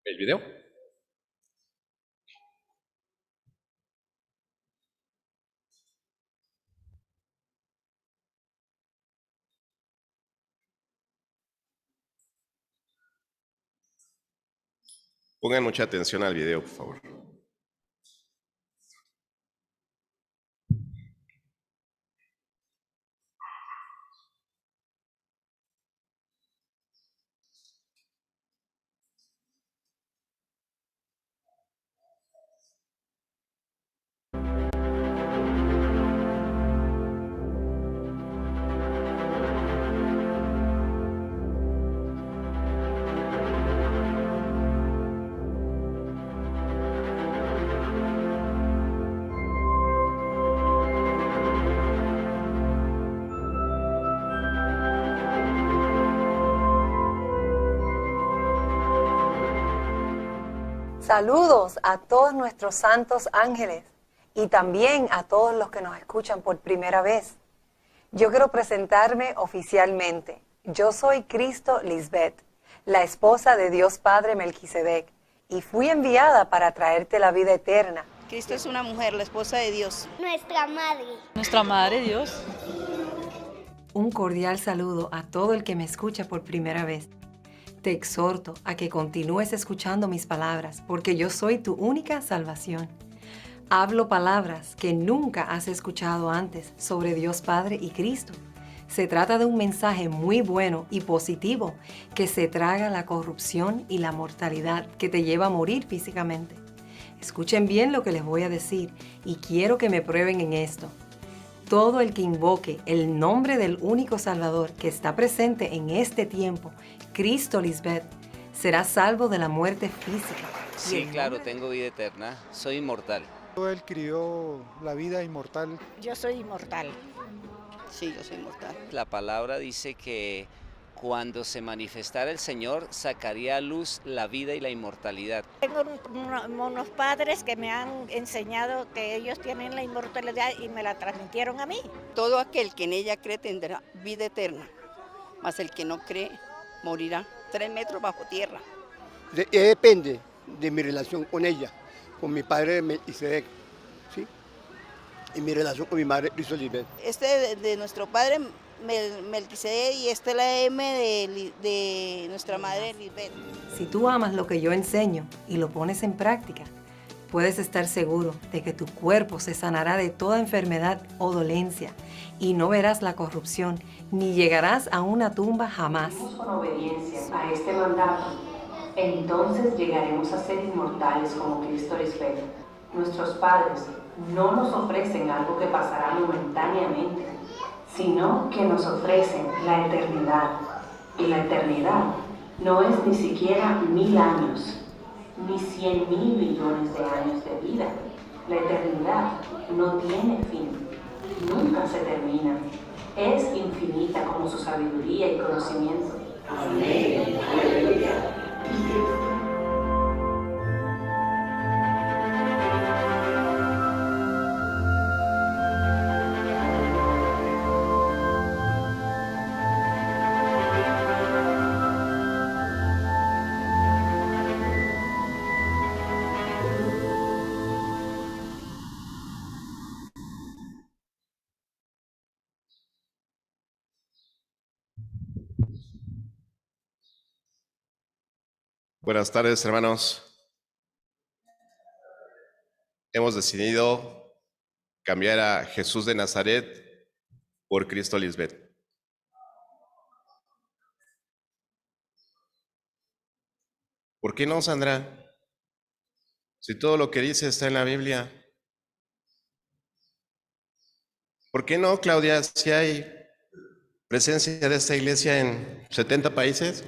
el video. Pongan mucha atención al video, por favor. Saludos a todos nuestros santos ángeles y también a todos los que nos escuchan por primera vez. Yo quiero presentarme oficialmente. Yo soy Cristo Lisbeth, la esposa de Dios Padre Melquisedec, y fui enviada para traerte la vida eterna. Cristo es una mujer, la esposa de Dios. Nuestra madre. Nuestra Madre Dios. Un cordial saludo a todo el que me escucha por primera vez. Te exhorto a que continúes escuchando mis palabras, porque yo soy tu única salvación. Hablo palabras que nunca has escuchado antes sobre Dios Padre y Cristo. Se trata de un mensaje muy bueno y positivo que se traga la corrupción y la mortalidad que te lleva a morir físicamente. Escuchen bien lo que les voy a decir y quiero que me prueben en esto. Todo el que invoque el nombre del único Salvador que está presente en este tiempo, Cristo Lisbeth, será salvo de la muerte física. Sí, claro, tengo vida eterna, soy inmortal. Él crió la vida inmortal. Yo soy inmortal. Sí, yo soy inmortal. La palabra dice que cuando se manifestara el Señor, sacaría a luz la vida y la inmortalidad. Tengo unos padres que me han enseñado que ellos tienen la inmortalidad y me la transmitieron a mí. Todo aquel que en ella cree tendrá vida eterna, mas el que no cree morirá 3 metros bajo tierra. Depende de mi relación con ella, con mi padre Melquisedec, ¿sí? Y mi relación con mi madre Cristo Lisbeth. Este de nuestro padre Melquisedec y esta es la M de nuestra madre Lisbeth. Si tú amas lo que yo enseño y lo pones en práctica, puedes estar seguro de que tu cuerpo se sanará de toda enfermedad o dolencia y no verás la corrupción ni llegarás a una tumba jamás. Con obediencia a este mandato, entonces llegaremos a ser inmortales como Cristo Lisbeth. Nuestros padres no nos ofrecen algo que pasará momentáneamente, sino que nos ofrecen la eternidad. Y la eternidad no es ni siquiera 1000 años, ni 100.000 millones de años de vida. La eternidad no tiene fin, nunca se termina. Es infinita como su sabiduría y conocimiento. Amén. Aleluya. Buenas tardes, hermanos. Hemos decidido cambiar a Jesús de Nazaret por Cristo Lisbeth. ¿Por qué no, Sandra? Si todo lo que dice está en la Biblia. ¿Por qué no, Claudia, si hay presencia de esta iglesia en 70 países?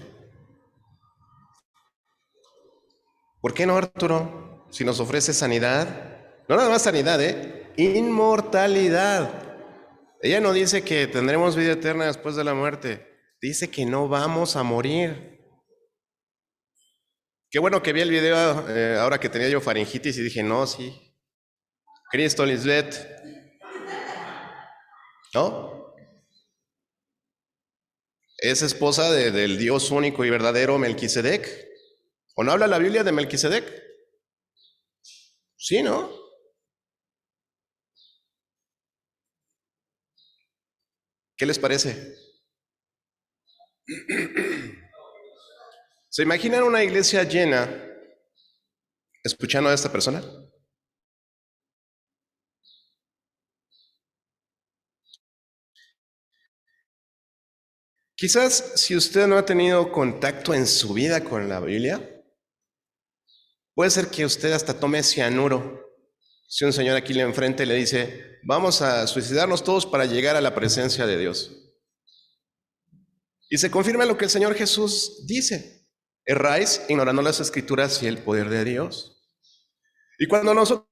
¿Por qué no, Arturo? Si nos ofrece sanidad, no nada más sanidad, inmortalidad. Ella no dice que tendremos vida eterna después de la muerte, dice que no vamos a morir. Qué bueno que vi el video ahora que tenía yo faringitis y dije, no, sí, Cristo Lisbeth, ¿no? Es esposa del Dios único y verdadero Melquisedec. ¿O no habla la Biblia de Melquisedec? Sí, ¿no? ¿Qué les parece? ¿Se imaginan una iglesia llena escuchando a esta persona? Quizás si usted no ha tenido contacto en su vida con la Biblia, puede ser que usted hasta tome cianuro. Si un señor aquí le enfrente le dice, vamos a suicidarnos todos para llegar a la presencia de Dios. Y se confirma lo que el Señor Jesús dice. Erráis ignorando las Escrituras y el poder de Dios. Y cuando nosotros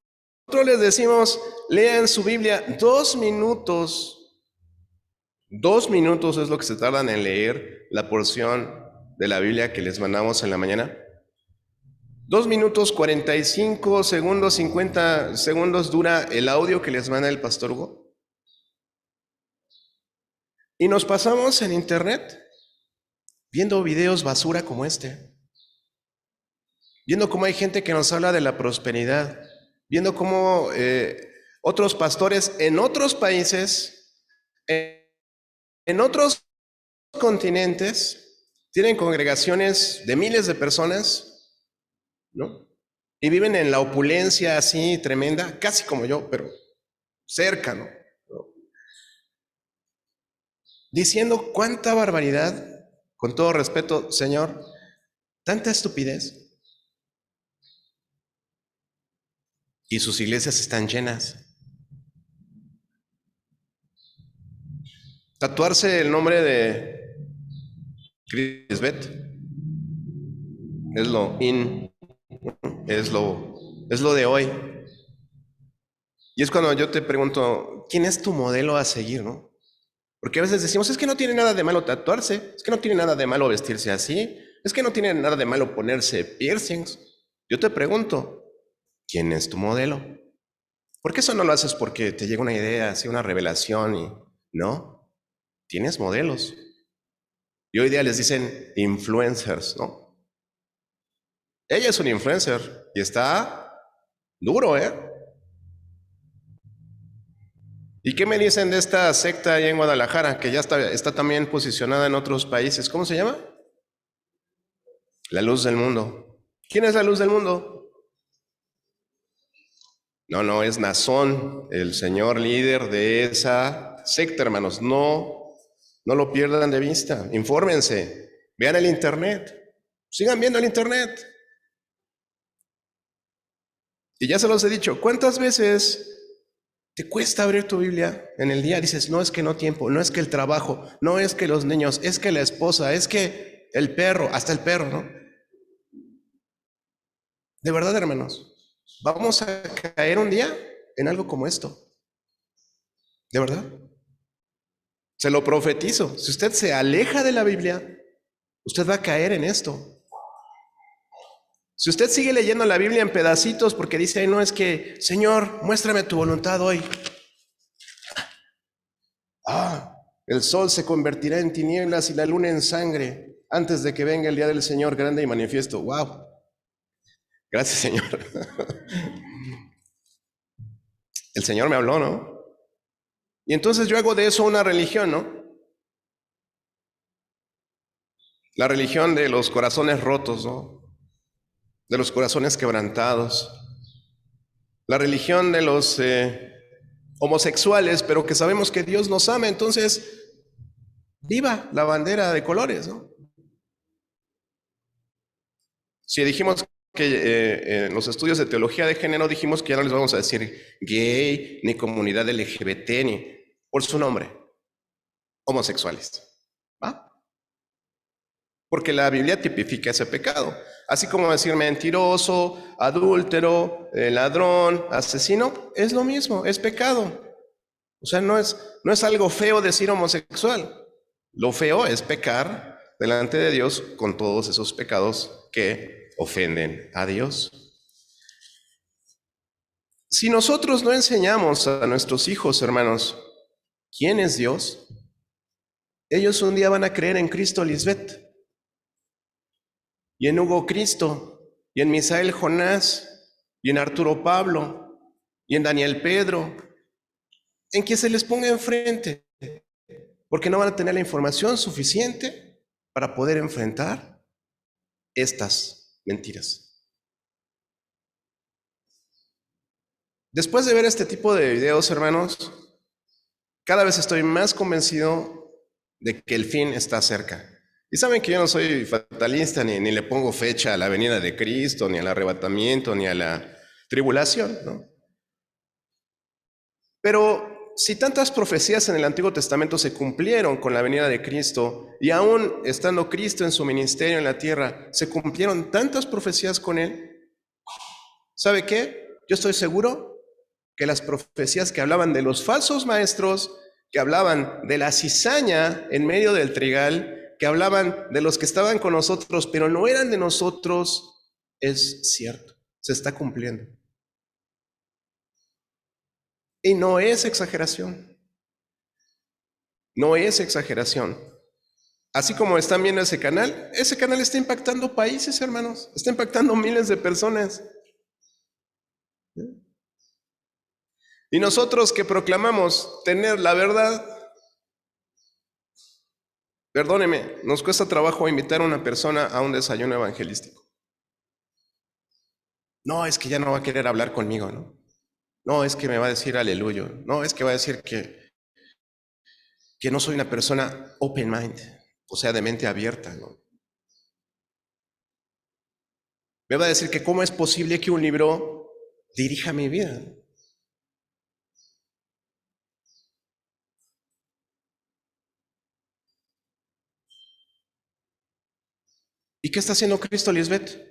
les decimos, lean su Biblia 2 minutos, 2 minutos es lo que se tardan en leer la porción de la Biblia que les mandamos en la mañana. 2 minutos 45 segundos, 50 segundos dura el audio que les manda el pastor Hugo. Y nos pasamos en internet viendo videos basura como este. Viendo cómo hay gente que nos habla de la prosperidad. Viendo cómo otros pastores en otros países, en otros continentes, tienen congregaciones de miles de personas, ¿no? Y viven en la opulencia así tremenda, casi como yo, pero cerca, ¿no? Diciendo cuánta barbaridad, con todo respeto, Señor, tanta estupidez. Y sus iglesias están llenas. Tatuarse el nombre de Lisbeth es lo in, es lo de hoy. Y es cuando yo te pregunto, ¿quién es tu modelo a seguir, no? Porque a veces decimos, es que no tiene nada de malo tatuarse, es que no tiene nada de malo vestirse así, es que no tiene nada de malo ponerse piercings. Yo te pregunto, ¿quién es tu modelo? Porque eso no lo haces porque te llega una idea, así una revelación y no. Tienes modelos. Y hoy día les dicen influencers, ¿no? Ella es un influencer y está duro, ¿eh? ¿Y qué me dicen de esta secta ahí en Guadalajara, que ya está también posicionada en otros países? ¿Cómo se llama? La luz del mundo. ¿Quién es la luz del mundo? No, es Nazón, el señor líder de esa secta, hermanos. No lo pierdan de vista. Infórmense, vean el internet, sigan viendo el internet. Y ya se los he dicho, ¿cuántas veces te cuesta abrir tu Biblia en el día? Dices, no es que no tiempo, no es que el trabajo, no es que los niños, es que la esposa, es que el perro, hasta el perro, ¿no? De verdad, hermanos, vamos a caer un día en algo como esto. De verdad. Se lo profetizo. Si usted se aleja de la Biblia, usted va a caer en esto. Si usted sigue leyendo la Biblia en pedacitos porque dice, no, es que, Señor, muéstrame tu voluntad hoy. El sol se convertirá en tinieblas y la luna en sangre antes de que venga el día del Señor grande y manifiesto. ¡Wow! Gracias, Señor. El Señor me habló, ¿no? Y entonces yo hago de eso una religión, ¿no? La religión de los corazones rotos, ¿no? De los corazones quebrantados. La religión de los homosexuales, pero que sabemos que Dios nos ama, entonces viva la bandera de colores, ¿no? Si dijimos que en los estudios de teología de género dijimos que ya no les vamos a decir gay, ni comunidad LGBT, ni por su nombre, homosexuales, ¿va? Porque la Biblia tipifica ese pecado. Así como decir mentiroso, adúltero, ladrón, asesino, es lo mismo, es pecado. O sea, no es algo feo decir homosexual. Lo feo es pecar delante de Dios con todos esos pecados que ofenden a Dios. Si nosotros no enseñamos a nuestros hijos, hermanos, quién es Dios, ellos un día van a creer en Cristo Lisbeth y en Hugo Cristo y en Misael Jonás, y en Arturo Pablo, y en Daniel Pedro, en quien se les ponga enfrente, porque no van a tener la información suficiente para poder enfrentar estas mentiras. Después de ver este tipo de videos, hermanos, cada vez estoy más convencido de que el fin está cerca. Y saben que yo no soy fatalista, ni le pongo fecha a la venida de Cristo, ni al arrebatamiento, ni a la tribulación, ¿no? Pero si tantas profecías en el Antiguo Testamento se cumplieron con la venida de Cristo, y aún estando Cristo en su ministerio en la tierra, se cumplieron tantas profecías con Él, ¿sabe qué? Yo estoy seguro que las profecías que hablaban de los falsos maestros, que hablaban de la cizaña en medio del trigal, que hablaban de los que estaban con nosotros, pero no eran de nosotros, es cierto, se está cumpliendo. Y no es exageración. No es exageración. Así como están viendo ese canal está impactando países, hermanos. Está impactando miles de personas. Y nosotros que proclamamos tener la verdad, perdóneme, nos cuesta trabajo invitar a una persona a un desayuno evangelístico. No, es que ya no va a querer hablar conmigo, ¿no? No, es que me va a decir aleluya. No, es que va a decir que no soy una persona open mind, o sea, de mente abierta, ¿no? Me va a decir que cómo es posible que un libro dirija mi vida. ¿Y qué está haciendo Cristo, Lisbeth?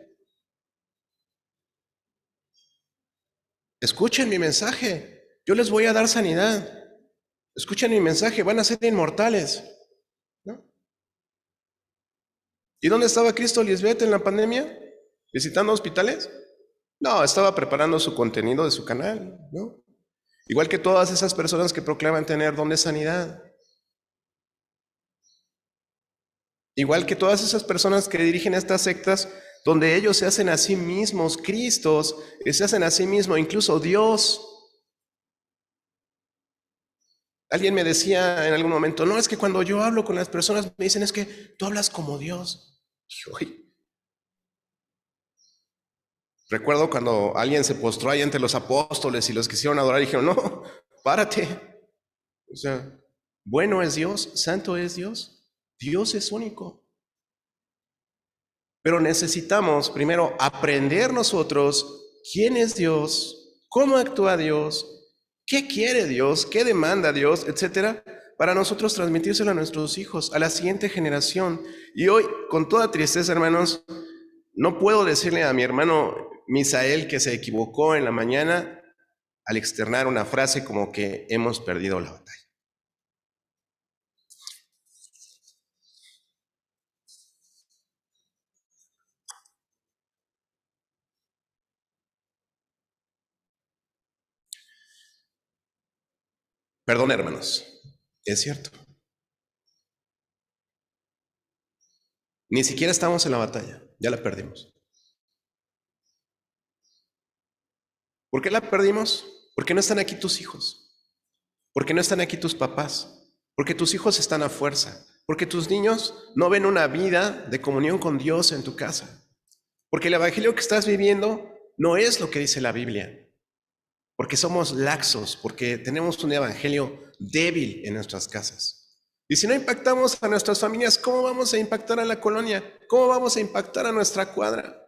Escuchen mi mensaje, yo les voy a dar sanidad. Escuchen mi mensaje, van a ser inmortales, ¿no? ¿Y dónde estaba Cristo, Lisbeth, en la pandemia? ¿Visitando hospitales? No, estaba preparando su contenido de su canal, ¿no? Igual que todas esas personas que proclaman tener don de sanidad. Igual que todas esas personas que dirigen estas sectas, donde ellos se hacen a sí mismos Cristos, se hacen a sí mismos incluso Dios. Alguien me decía en algún momento, no, es que cuando yo hablo con las personas me dicen, es que tú hablas como Dios. Y recuerdo cuando alguien se postró ahí ante los apóstoles y los quisieron adorar y dijeron, no, párate. O sea, bueno es Dios, santo es Dios, Dios es único. Pero necesitamos primero aprender nosotros quién es Dios, cómo actúa Dios, qué quiere Dios, qué demanda Dios, etcétera, para nosotros transmitírselo a nuestros hijos, a la siguiente generación. Y hoy, con toda tristeza, hermanos, no puedo decirle a mi hermano Misael que se equivocó en la mañana al externar una frase como que hemos perdido la batalla. Perdón, hermanos, es cierto. Ni siquiera estamos en la batalla, ya la perdimos. ¿Por qué la perdimos? Porque no están aquí tus hijos, porque no están aquí tus papás, porque tus hijos están a fuerza, porque tus niños no ven una vida de comunión con Dios en tu casa, porque el evangelio que estás viviendo no es lo que dice la Biblia, porque somos laxos, porque tenemos un evangelio débil en nuestras casas. Y si no impactamos a nuestras familias, ¿cómo vamos a impactar a la colonia? ¿Cómo vamos a impactar a nuestra cuadra?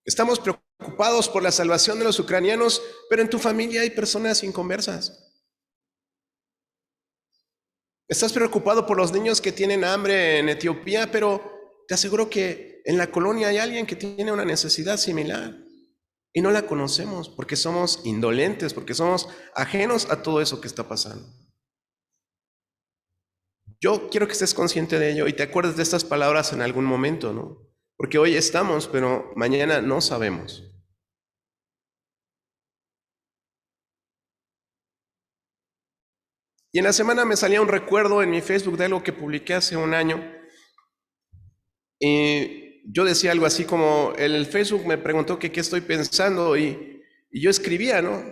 Estamos preocupados por la salvación de los ucranianos, pero en tu familia hay personas inconversas. Estás preocupado por los niños que tienen hambre en Etiopía, pero te aseguro que en la colonia hay alguien que tiene una necesidad similar y no la conocemos porque somos indolentes, porque somos ajenos a todo eso que está pasando. Yo quiero que estés consciente de ello y te acuerdes de estas palabras en algún momento, ¿no? Porque hoy estamos, pero mañana no sabemos. Y en la semana me salía un recuerdo en mi Facebook de algo que publiqué hace un año. Y yo decía algo así como, el Facebook me preguntó que qué estoy pensando y yo escribía, ¿no?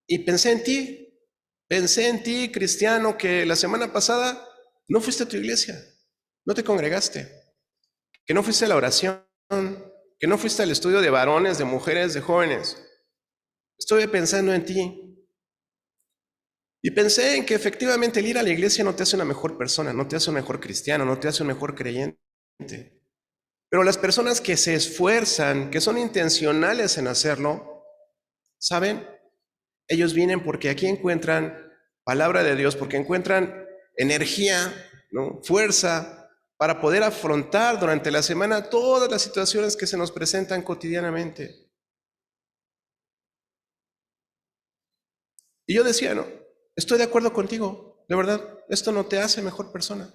Y pensé en ti, cristiano, que la semana pasada no fuiste a tu iglesia, no te congregaste, que no fuiste a la oración, que no fuiste al estudio de varones, de mujeres, de jóvenes. Estuve pensando en ti. Y pensé en que efectivamente el ir a la iglesia no te hace una mejor persona, no te hace un mejor cristiano, no te hace un mejor creyente. Pero las personas que se esfuerzan, que son intencionales en hacerlo, ¿saben? Ellos vienen porque aquí encuentran palabra de Dios, porque encuentran energía, ¿no? Fuerza para poder afrontar durante la semana todas las situaciones que se nos presentan cotidianamente. Y yo decía, no, estoy de acuerdo contigo, de verdad, esto no te hace mejor persona.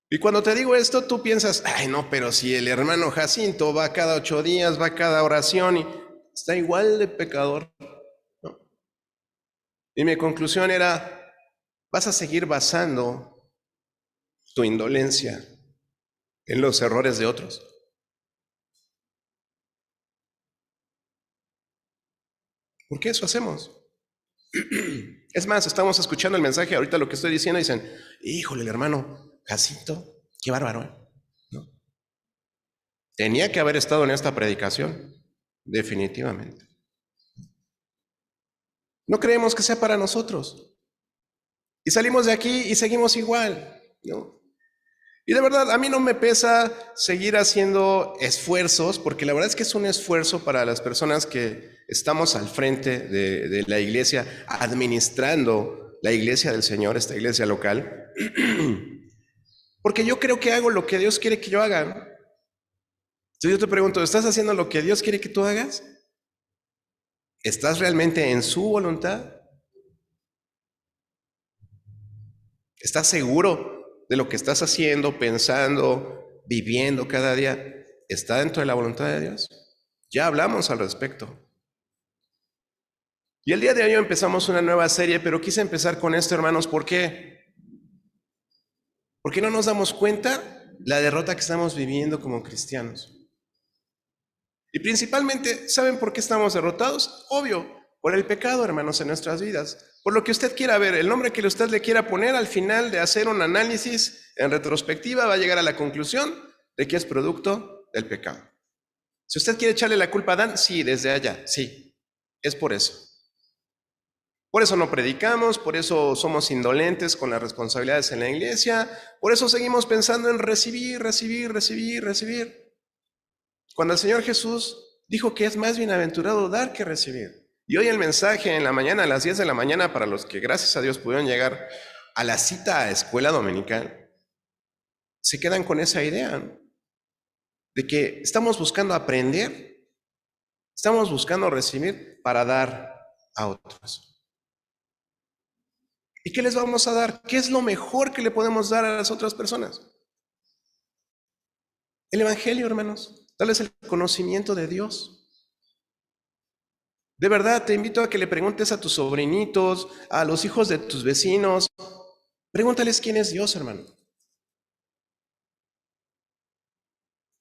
Y cuando te digo esto, tú piensas, ay no, pero si el hermano Jacinto va cada 8 días, va cada oración y está igual de pecador, ¿no? Y mi conclusión era, vas a seguir basando tu indolencia en los errores de otros. ¿Por qué eso hacemos? Es más, estamos escuchando el mensaje, ahorita lo que estoy diciendo, dicen, híjole, el hermano Jacinto, qué bárbaro, ¿no? Tenía que haber estado en esta predicación, definitivamente. No creemos que sea para nosotros. Y salimos de aquí y seguimos igual, ¿no? Y de verdad, a mí no me pesa seguir haciendo esfuerzos, porque la verdad es que es un esfuerzo para las personas que estamos al frente de la iglesia, administrando la iglesia del Señor, esta iglesia local, porque yo creo que hago lo que Dios quiere que yo haga. Entonces yo te pregunto, ¿estás haciendo lo que Dios quiere que tú hagas? ¿Estás realmente en su voluntad? ¿Estás seguro de lo que estás haciendo, pensando, viviendo cada día? ¿Está dentro de la voluntad de Dios? Ya hablamos al respecto. Y el día de hoy empezamos una nueva serie, pero quise empezar con esto, hermanos. ¿Por qué? Porque no nos damos cuenta la derrota que estamos viviendo como cristianos. Y principalmente, ¿saben por qué estamos derrotados? Obvio, por el pecado, hermanos, en nuestras vidas. Por lo que usted quiera ver, el nombre que usted le quiera poner, al final de hacer un análisis en retrospectiva, va a llegar a la conclusión de que es producto del pecado. Si usted quiere echarle la culpa a Adán, sí, desde allá, sí, es por eso. Por eso no predicamos, por eso somos indolentes con las responsabilidades en la iglesia, por eso seguimos pensando en recibir. Cuando el Señor Jesús dijo que es más bienaventurado dar que recibir. Y hoy el mensaje en la mañana, a las 10 de la mañana, para los que gracias a Dios pudieron llegar a la cita a escuela dominical, se quedan con esa idea, ¿no? De que estamos buscando aprender, estamos buscando recibir para dar a otros. ¿Y qué les vamos a dar? ¿Qué es lo mejor que le podemos dar a las otras personas? El Evangelio, hermanos, darles el conocimiento de Dios. De verdad, te invito a que le preguntes a tus sobrinitos, a los hijos de tus vecinos. Pregúntales quién es Dios, hermano.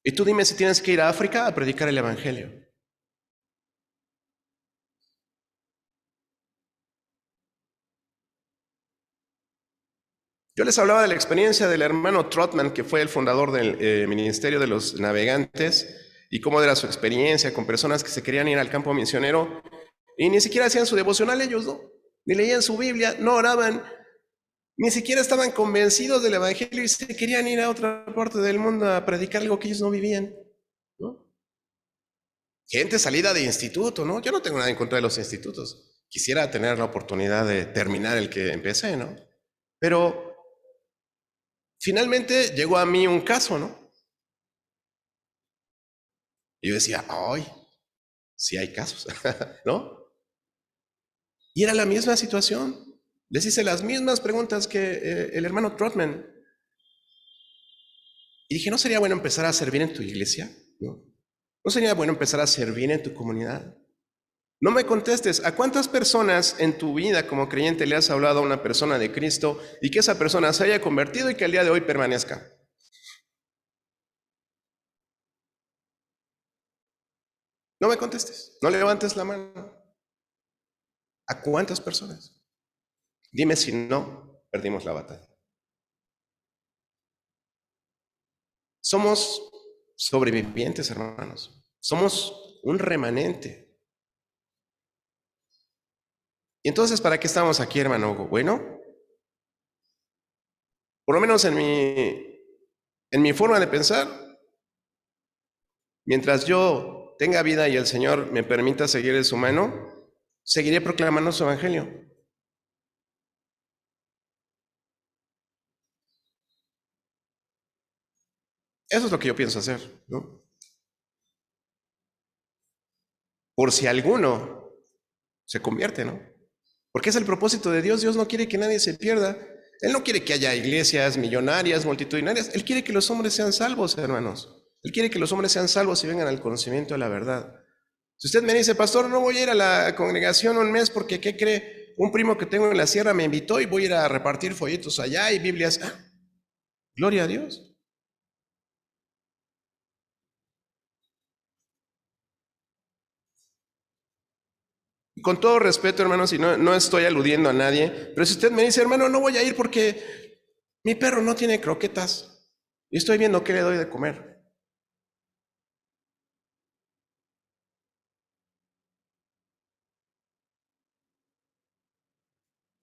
Y tú dime si tienes que ir a África a predicar el Evangelio. Yo les hablaba de la experiencia del hermano Trotman, que fue el fundador del Ministerio de los Navegantes, y cómo era su experiencia con personas que se querían ir al campo misionero y ni siquiera hacían su devocional ellos, ¿no? Ni leían su Biblia, no oraban, ni siquiera estaban convencidos del Evangelio y se querían ir a otra parte del mundo a predicar algo que ellos no vivían, ¿no? Gente salida de instituto, ¿no? Yo no tengo nada en contra de los institutos. Quisiera tener la oportunidad de terminar el que empecé, ¿no? Pero finalmente llegó a mí un caso, ¿no? Y yo decía, ¡ay! Sí hay casos, ¿no? Y era la misma situación. Les hice las mismas preguntas que el hermano Trotman. Y dije, ¿no sería bueno empezar a servir en tu iglesia? ¿No? ¿No sería bueno empezar a servir en tu comunidad? No me contestes, ¿a cuántas personas en tu vida como creyente le has hablado a una persona de Cristo y que esa persona se haya convertido y que al día de hoy permanezca? No me contestes, no levantes la mano. ¿A cuántas personas? Dime si no, perdimos la batalla. Somos sobrevivientes, hermanos. Somos un remanente. Y entonces, ¿para qué estamos aquí, hermano Hugo? Bueno, por lo menos en mi forma de pensar, mientras yo tenga vida y el Señor me permita seguir de su mano, seguiré proclamando su evangelio. Eso es lo que yo pienso hacer, ¿no? Por si alguno se convierte, ¿no? Porque es el propósito de Dios. Dios no quiere que nadie se pierda. Él no quiere que haya iglesias millonarias, multitudinarias. Él quiere que los hombres sean salvos, hermanos. Él quiere que los hombres sean salvos y vengan al conocimiento de la verdad. Si usted me dice, pastor, no voy a ir a la congregación un mes porque, ¿qué cree? Un primo que tengo en la sierra me invitó y voy a ir a repartir folletos allá y Biblias. Gloria a Dios. Con todo respeto, hermanos, y no estoy aludiendo a nadie, pero si usted me dice, hermano, no voy a ir porque mi perro no tiene croquetas y estoy viendo qué le doy de comer.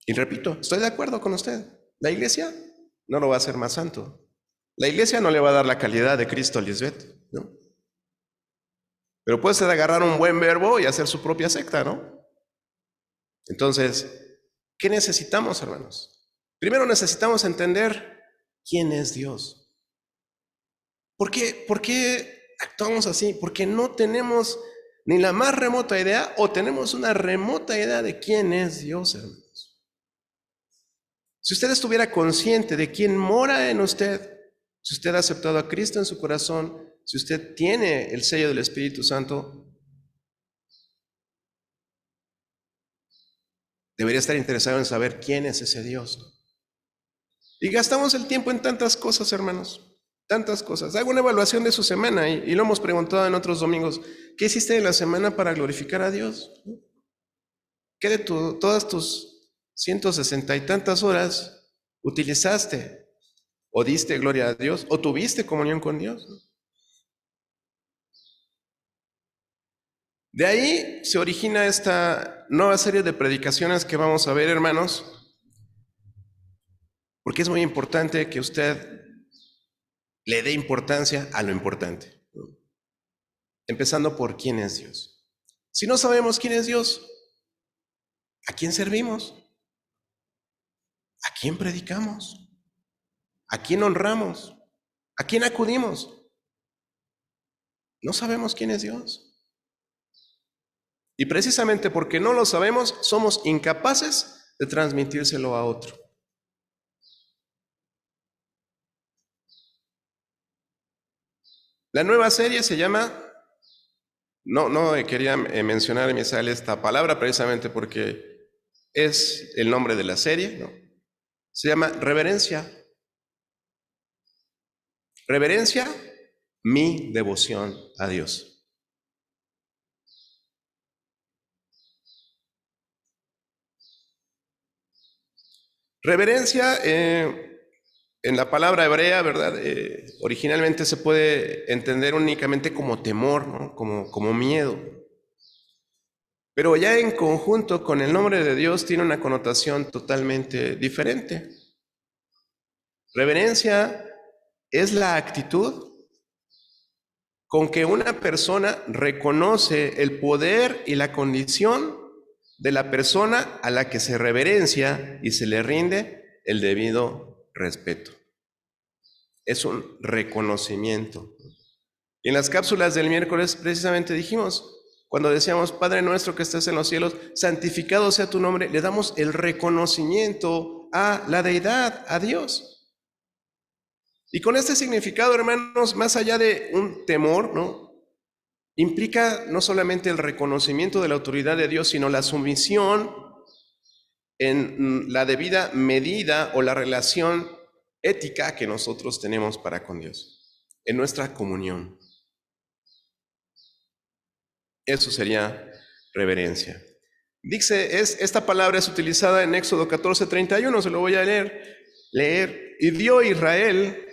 Y repito, estoy de acuerdo con usted. La iglesia no lo va a hacer más santo. La iglesia no le va a dar la calidad de Cristo a Lisbeth, ¿no? Pero puede ser agarrar un buen verbo y hacer su propia secta, ¿no? Entonces, ¿qué necesitamos, hermanos? Primero necesitamos entender quién es Dios. ¿Por qué actuamos así? Porque no tenemos ni la más remota idea o tenemos una remota idea de quién es Dios, hermanos. Si usted estuviera consciente de quién mora en usted, si usted ha aceptado a Cristo en su corazón, si usted tiene el sello del Espíritu Santo, debería estar interesado en saber quién es ese Dios. Y gastamos el tiempo en tantas cosas, hermanos, tantas cosas. Hago una evaluación de su semana y lo hemos preguntado en otros domingos. ¿Qué hiciste en la semana para glorificar a Dios? ¿Qué de todas tus 160 y tantas horas utilizaste o diste gloria a Dios o tuviste comunión con Dios? De ahí se origina esta nueva serie de predicaciones que vamos a ver, hermanos, porque es muy importante que usted le dé importancia a lo importante, ¿no? Empezando por quién es Dios. Si no sabemos quién es Dios, ¿a quién servimos? ¿A quién predicamos? ¿A quién honramos? ¿A quién acudimos? No sabemos quién es Dios. Y precisamente porque no lo sabemos, somos incapaces de transmitírselo a otro. La nueva serie se llama, no quería mencionar en mi sala esta palabra precisamente porque es el nombre de la serie, ¿no? Se llama Reverencia. Reverencia, mi devoción a Dios. Reverencia, en la palabra hebrea, ¿verdad? Originalmente se puede entender únicamente como temor, ¿no? Como miedo. Pero ya en conjunto con el nombre de Dios tiene una connotación totalmente diferente. Reverencia es la actitud con que una persona reconoce el poder y la condición de la persona a la que se reverencia y se le rinde el debido respeto. Es un reconocimiento. Y en las cápsulas del miércoles precisamente dijimos, cuando decíamos, Padre nuestro que estás en los cielos, santificado sea tu nombre, le damos el reconocimiento a la deidad, a Dios. Y con este significado, hermanos, más allá de un temor, ¿no? Implica no solamente el reconocimiento de la autoridad de Dios, sino la sumisión en la debida medida o la relación ética que nosotros tenemos para con Dios, en nuestra comunión. Eso sería reverencia. Dice, esta palabra es utilizada en Éxodo 14:31, se lo voy a leer. Y vio Israel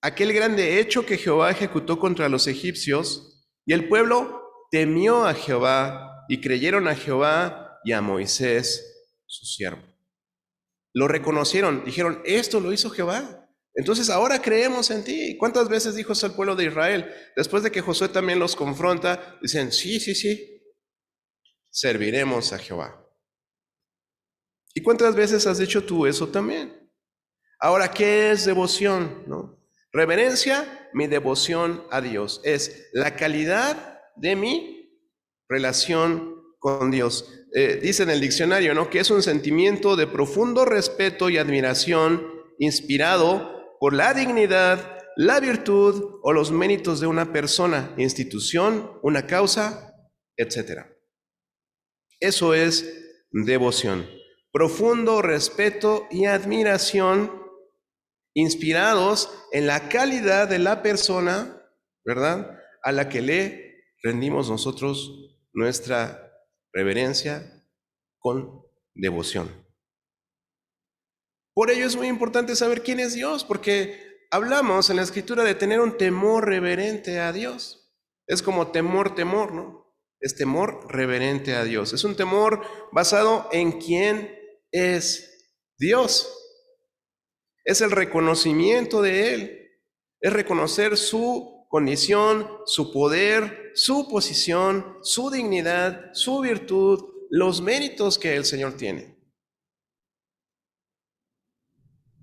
aquel grande hecho que Jehová ejecutó contra los egipcios, y el pueblo temió a Jehová, y creyeron a Jehová y a Moisés, su siervo. Lo reconocieron, dijeron, esto lo hizo Jehová. Entonces ahora creemos en ti. ¿Cuántas veces dijo eso el pueblo de Israel? Después de que Josué también los confronta, dicen, sí, serviremos a Jehová. ¿Y cuántas veces has dicho tú eso también? Ahora, ¿qué es devoción? ¿No? Reverencia, mi devoción a Dios, es la calidad de mi relación con Dios. Dice en el diccionario, ¿no?, que es un sentimiento de profundo respeto y admiración inspirado por la dignidad, la virtud o los méritos de una persona, institución, una causa, etc. Eso es devoción. Profundo respeto y admiración inspirados en la calidad de la persona, ¿verdad?, a la que le rendimos nosotros nuestra reverencia con devoción. Por ello es muy importante saber quién es Dios, porque hablamos en la Escritura de tener un temor reverente a Dios. Es como temor, ¿no? Es temor reverente a Dios. Es un temor basado en quién es Dios. Es el reconocimiento de Él. Es reconocer su condición, su poder, su posición, su dignidad, su virtud, los méritos que el Señor tiene.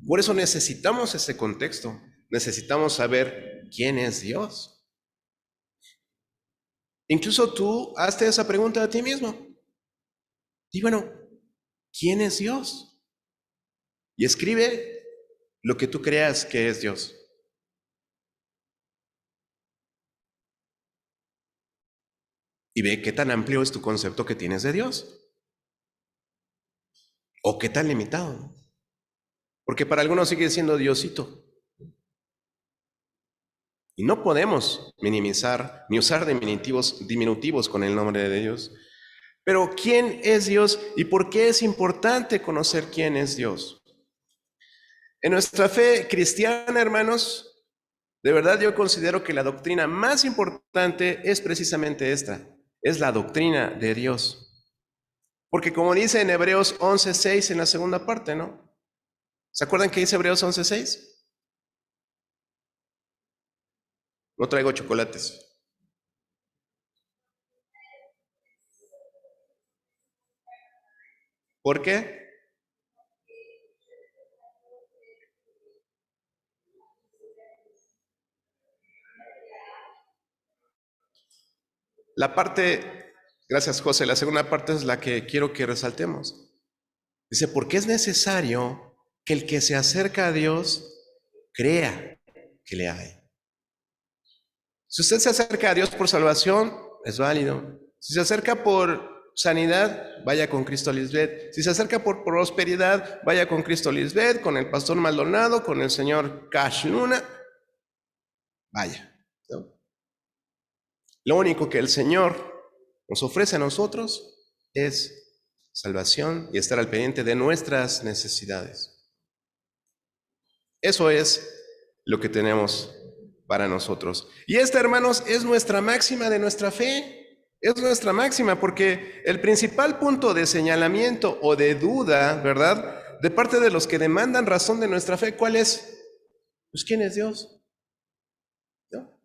Por eso necesitamos ese contexto. Necesitamos saber quién es Dios. Incluso tú hazte esa pregunta a ti mismo. Y bueno, ¿quién es Dios? Y escribe lo que tú creas que es Dios. Y ve qué tan amplio es tu concepto que tienes de Dios. O qué tan limitado. Porque para algunos sigue siendo Diosito. Y no podemos minimizar ni usar diminutivos con el nombre de Dios. Pero ¿quién es Dios y por qué es importante conocer quién es Dios? En nuestra fe cristiana, hermanos, de verdad yo considero que la doctrina más importante es precisamente esta. Es la doctrina de Dios. Porque como dice en Hebreos 11:6 en la segunda parte, ¿no? ¿Se acuerdan que dice Hebreos 11:6? No traigo chocolates. ¿Por qué? La parte, gracias José, la segunda parte es la que quiero que resaltemos. Dice, porque es necesario que el que se acerca a Dios crea que le hay. Si usted se acerca a Dios por salvación, es válido. Si se acerca por sanidad, vaya con Cristo Lisbeth. Si se acerca por prosperidad, vaya con Cristo Lisbeth, con el pastor Maldonado, con el señor Cash Luna. Vaya, ¿no? Lo único que el Señor nos ofrece a nosotros es salvación y estar al pendiente de nuestras necesidades. Eso es lo que tenemos para nosotros. Y esta, hermanos, es nuestra máxima de nuestra fe. Es nuestra máxima porque el principal punto de señalamiento o de duda, ¿verdad?, de parte de los que demandan razón de nuestra fe, ¿cuál es? Pues, ¿quién es Dios? ¿No?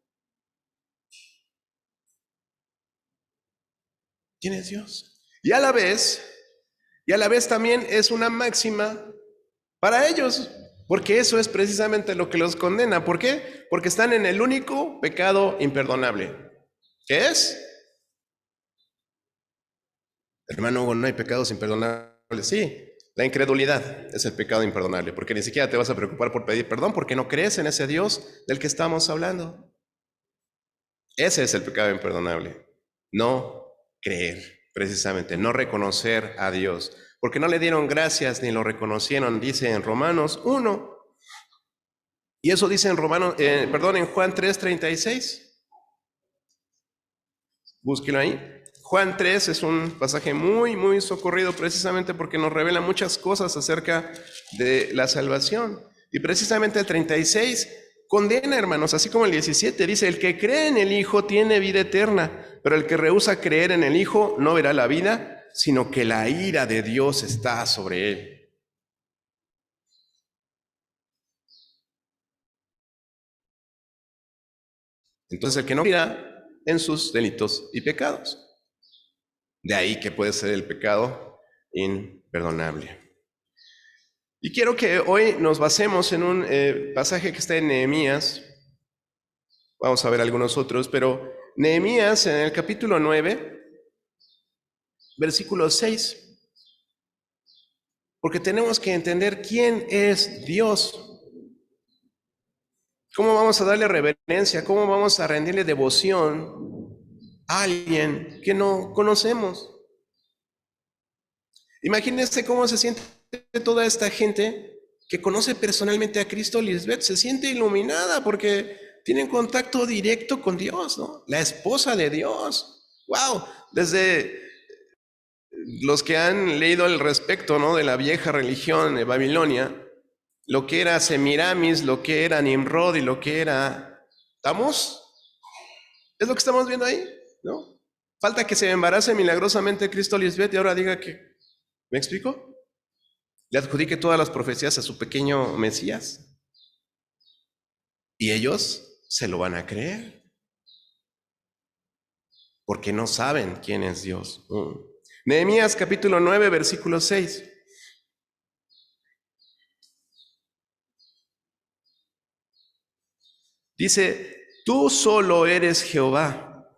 ¿Quién es Dios? Y a la vez también es una máxima para ellos, porque eso es precisamente lo que los condena. ¿Por qué? Porque están en el único pecado imperdonable. ¿Qué es? Hermano, Hugo, no hay pecados imperdonables. Sí, la incredulidad es el pecado imperdonable, porque ni siquiera te vas a preocupar por pedir perdón, porque no crees en ese Dios del que estamos hablando. Ese es el pecado imperdonable. No creer, precisamente, no reconocer a Dios, porque no le dieron gracias ni lo reconocieron, dice en Romanos 1. Y eso dice en Juan 3:36. Búsquelo ahí. Juan 3 es un pasaje muy, muy socorrido precisamente porque nos revela muchas cosas acerca de la salvación. Y precisamente el 36 condena, hermanos, así como el 17 dice, el que cree en el Hijo tiene vida eterna, pero el que rehúsa creer en el Hijo no verá la vida, sino que la ira de Dios está sobre él. Entonces el que no irá en sus delitos y pecados. De ahí que puede ser el pecado imperdonable. Y quiero que hoy nos basemos en un pasaje que está en Nehemías. Vamos a ver algunos otros, pero Nehemías en el capítulo 9, versículo 6. Porque tenemos que entender quién es Dios. ¿Cómo vamos a darle reverencia? ¿Cómo vamos a rendirle devoción a alguien que no conocemos? Imagínense cómo se siente toda esta gente que conoce personalmente a Cristo. Lisbeth se siente iluminada porque tienen contacto directo con Dios, ¿no? La esposa de Dios. ¡Wow! Desde los que han leído al respecto, ¿no?, de la vieja religión de Babilonia, lo que era Semiramis, lo que era Nimrod y lo que era Tamuz, es lo que estamos viendo ahí, ¿no? Falta que se embarace milagrosamente Cristo Lisbeth y ahora diga que, ¿me explico? Le adjudique todas las profecías a su pequeño Mesías. Y ellos se lo van a creer, porque no saben quién es Dios. Nehemías capítulo 9, versículo 6. Dice, tú solo eres Jehová,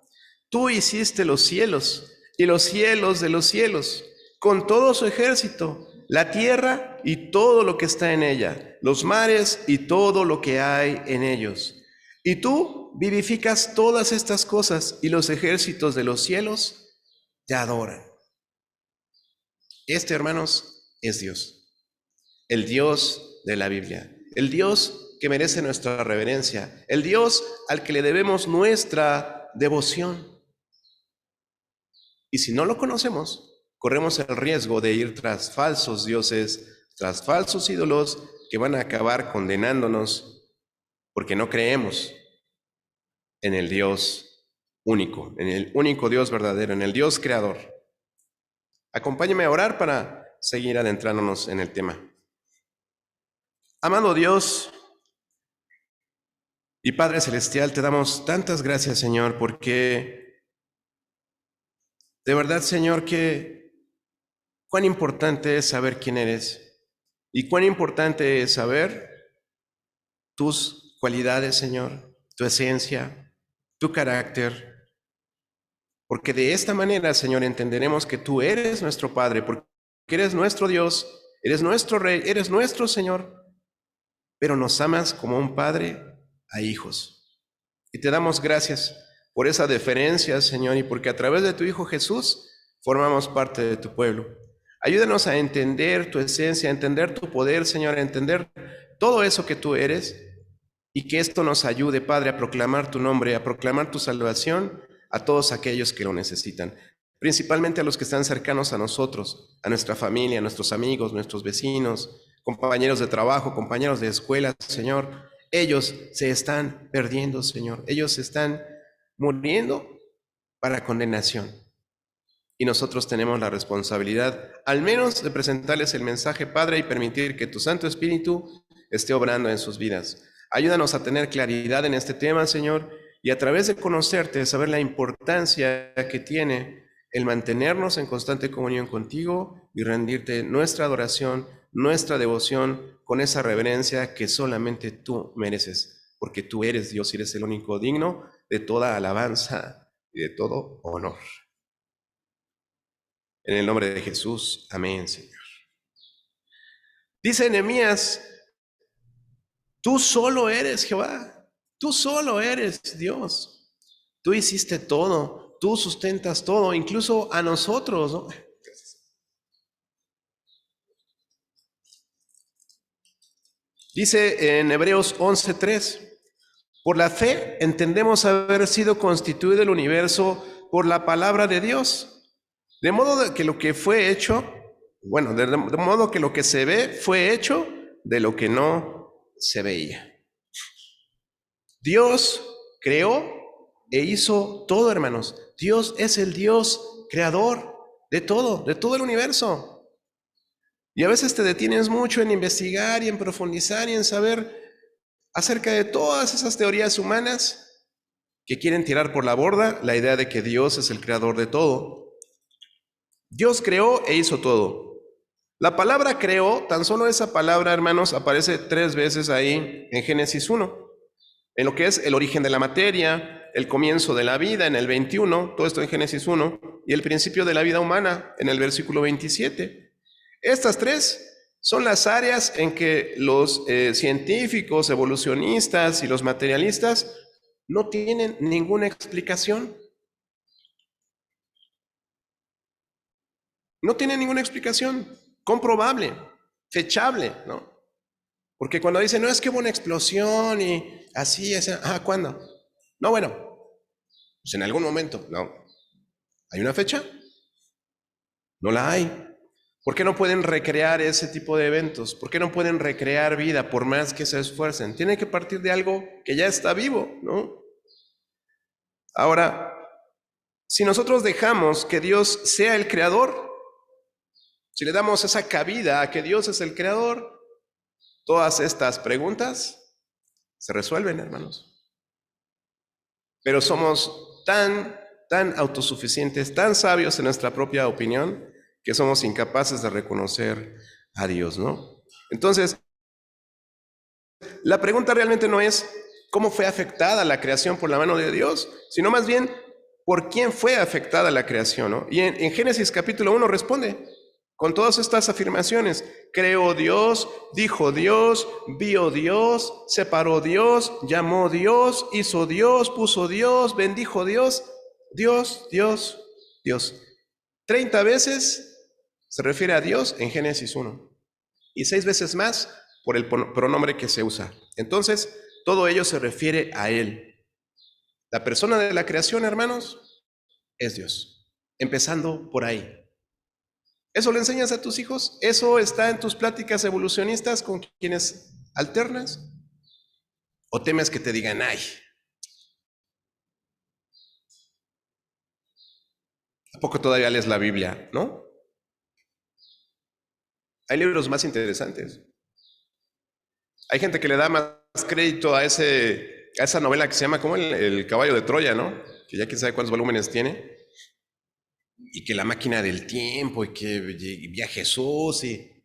tú hiciste los cielos y los cielos de los cielos, con todo su ejército, la tierra y todo lo que está en ella, los mares y todo lo que hay en ellos. Y tú vivificas todas estas cosas y los ejércitos de los cielos te adoran. Este, hermanos, es Dios, el Dios de la Biblia, el Dios que merece nuestra reverencia, el Dios al que le debemos nuestra devoción. Y si no lo conocemos, corremos el riesgo de ir tras falsos dioses, tras falsos ídolos que van a acabar condenándonos porque no creemos en el Dios único, en el único Dios verdadero, en el Dios creador. Acompáñeme a orar para seguir adentrándonos en el tema. Amado Dios y Padre Celestial, te damos tantas gracias, Señor, porque de verdad, Señor, que cuán importante es saber quién eres y cuán importante es saber tus cualidades, Señor, tu esencia, tu carácter, porque de esta manera, Señor, entenderemos que tú eres nuestro Padre, porque eres nuestro Dios, eres nuestro Rey, eres nuestro Señor, pero nos amas como un Padre a hijos. Y te damos gracias por esa deferencia, Señor, y porque a través de tu Hijo Jesús formamos parte de tu pueblo. Ayúdanos a entender tu esencia, a entender tu poder, Señor, a entender todo eso que tú eres, y que esto nos ayude, Padre, a proclamar tu nombre, a proclamar tu salvación a todos aquellos que lo necesitan, principalmente a los que están cercanos a nosotros, a nuestra familia, a nuestros amigos, nuestros vecinos, compañeros de trabajo, compañeros de escuela, Señor. Ellos se están perdiendo, Señor. Ellos se están muriendo para condenación. Y nosotros tenemos la responsabilidad, al menos, de presentarles el mensaje, Padre, y permitir que tu Santo Espíritu esté obrando en sus vidas. Ayúdanos a tener claridad en este tema, Señor, y a través de conocerte, saber la importancia que tiene el mantenernos en constante comunión contigo y rendirte nuestra adoración, nuestra devoción con esa reverencia que solamente tú mereces, porque tú eres Dios y eres el único digno de toda alabanza y de todo honor. En el nombre de Jesús, amén, Señor. Dice Nehemías, tú solo eres Jehová, tú solo eres Dios. Tú hiciste todo, tú sustentas todo, incluso a nosotros, ¿no? Dice en Hebreos 11:3, por la fe entendemos haber sido constituido el universo por la palabra de Dios. De modo que lo que fue hecho, de modo que lo que se ve fue hecho de lo que no se veía. Dios creó e hizo todo, hermanos. Dios es el Dios creador de todo el universo. Y a veces te detienes mucho en investigar y en profundizar y en saber acerca de todas esas teorías humanas que quieren tirar por la borda la idea de que Dios es el creador de todo. Dios creó e hizo todo. La palabra creó, tan solo esa palabra, hermanos, aparece 3 veces ahí en Génesis 1. En lo que es el origen de la materia, el comienzo de la vida en el 21, todo esto en Génesis 1, y el principio de la vida humana en el versículo 27. Estas 3 son las áreas en que los científicos, evolucionistas y los materialistas no tienen ninguna explicación. No tienen ninguna explicación comprobable, fechable, ¿no? Porque cuando dicen, no, es que hubo una explosión y así, ¿cuándo? No, bueno, pues en algún momento, no. ¿Hay una fecha? No la hay. ¿Por qué no pueden recrear ese tipo de eventos? ¿Por qué no pueden recrear vida por más que se esfuercen? Tiene que partir de algo que ya está vivo, ¿no? Ahora, si nosotros dejamos que Dios sea el creador, si le damos esa cabida a que Dios es el creador, todas estas preguntas se resuelven, hermanos. Pero somos tan autosuficientes, tan sabios en nuestra propia opinión, que somos incapaces de reconocer a Dios, ¿no? Entonces, la pregunta realmente no es cómo fue afectada la creación por la mano de Dios, sino más bien por quién fue afectada la creación, ¿no? Y en Génesis capítulo 1 responde con todas estas afirmaciones. Creó Dios, dijo Dios, vio Dios, separó Dios, llamó Dios, hizo Dios, puso Dios, bendijo Dios, Dios, Dios, Dios. 30 veces se refiere a Dios en Génesis 1 y 6 veces más por el pronombre que se usa. Entonces, todo ello se refiere a Él. La persona de la creación, hermanos, es Dios, empezando por ahí. ¿Eso le enseñas a tus hijos? ¿Eso está en tus pláticas evolucionistas con quienes alternas? ¿O temes que te digan, ay, ¿a poco todavía lees la Biblia? ¿No? Hay libros más interesantes. Hay gente que le da más crédito a esa novela que se llama como el caballo de Troya, ¿no? Que ya quién sabe cuántos volúmenes tiene. Y que la máquina del tiempo, y que viaja Jesús, y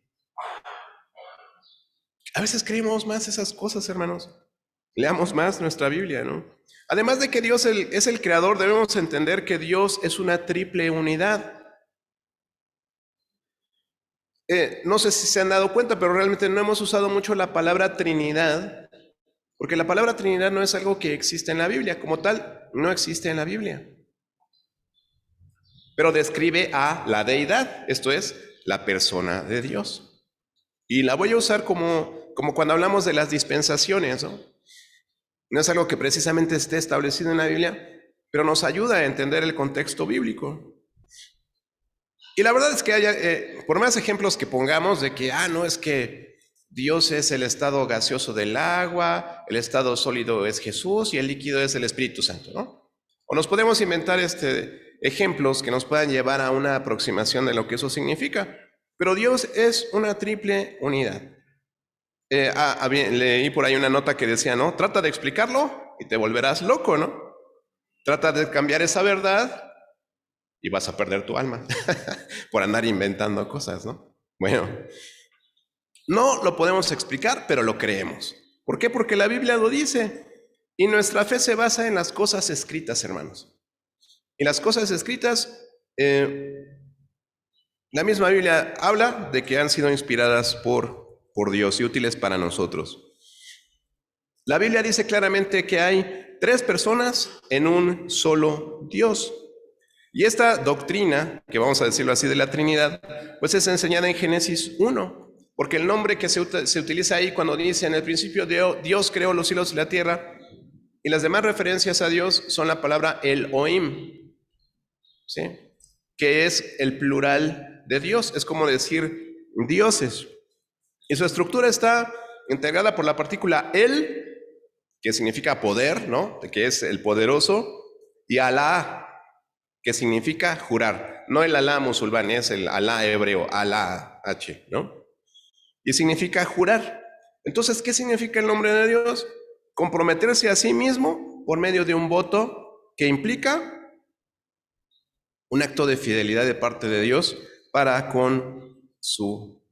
a veces creemos más esas cosas, hermanos. Leamos más nuestra Biblia, ¿no? Además de que Dios es el creador, debemos entender que Dios es una triple unidad. No sé si se han dado cuenta, pero realmente no hemos usado mucho la palabra Trinidad, porque la palabra Trinidad no es algo que existe en la Biblia, como tal, no existe en la Biblia. Pero describe a la deidad, esto es, la persona de Dios. Y la voy a usar como cuando hablamos de las dispensaciones, ¿no? No es algo que precisamente esté establecido en la Biblia, pero nos ayuda a entender el contexto bíblico. Y la verdad es que por más ejemplos que pongamos de que, no, es que Dios es el estado gaseoso del agua, el estado sólido es Jesús y el líquido es el Espíritu Santo, ¿no? O nos podemos inventar ejemplos que nos puedan llevar a una aproximación de lo que eso significa. Pero Dios es una triple unidad. Leí por ahí una nota que decía, ¿no? Trata de explicarlo y te volverás loco, ¿no? Trata de cambiar esa verdad y vas a perder tu alma por andar inventando cosas, ¿no? Bueno, no lo podemos explicar, pero lo creemos. ¿Por qué? Porque la Biblia lo dice. Y nuestra fe se basa en las cosas escritas, hermanos. Y las cosas escritas, la misma Biblia habla de que han sido inspiradas por Dios y útiles para nosotros. La Biblia dice claramente que hay 3 personas en un solo Dios. Y esta doctrina, que vamos a decirlo así, de la Trinidad, pues es enseñada en Génesis 1, porque el nombre que se utiliza ahí cuando dice en el principio Dios creó los cielos y la tierra, y las demás referencias a Dios son la palabra Elohim. ¿sí? Que es el plural de Dios, es como decir dioses. Y su estructura está integrada por la partícula el, que significa poder, ¿no? Que es el poderoso, y Alá, que significa jurar. No el Alá musulmán, es el Alá hebreo, Alá H, ¿no? Y significa jurar. Entonces, ¿qué significa el nombre de Dios? Comprometerse a sí mismo por medio de un voto que implica un acto de fidelidad de parte de Dios para con su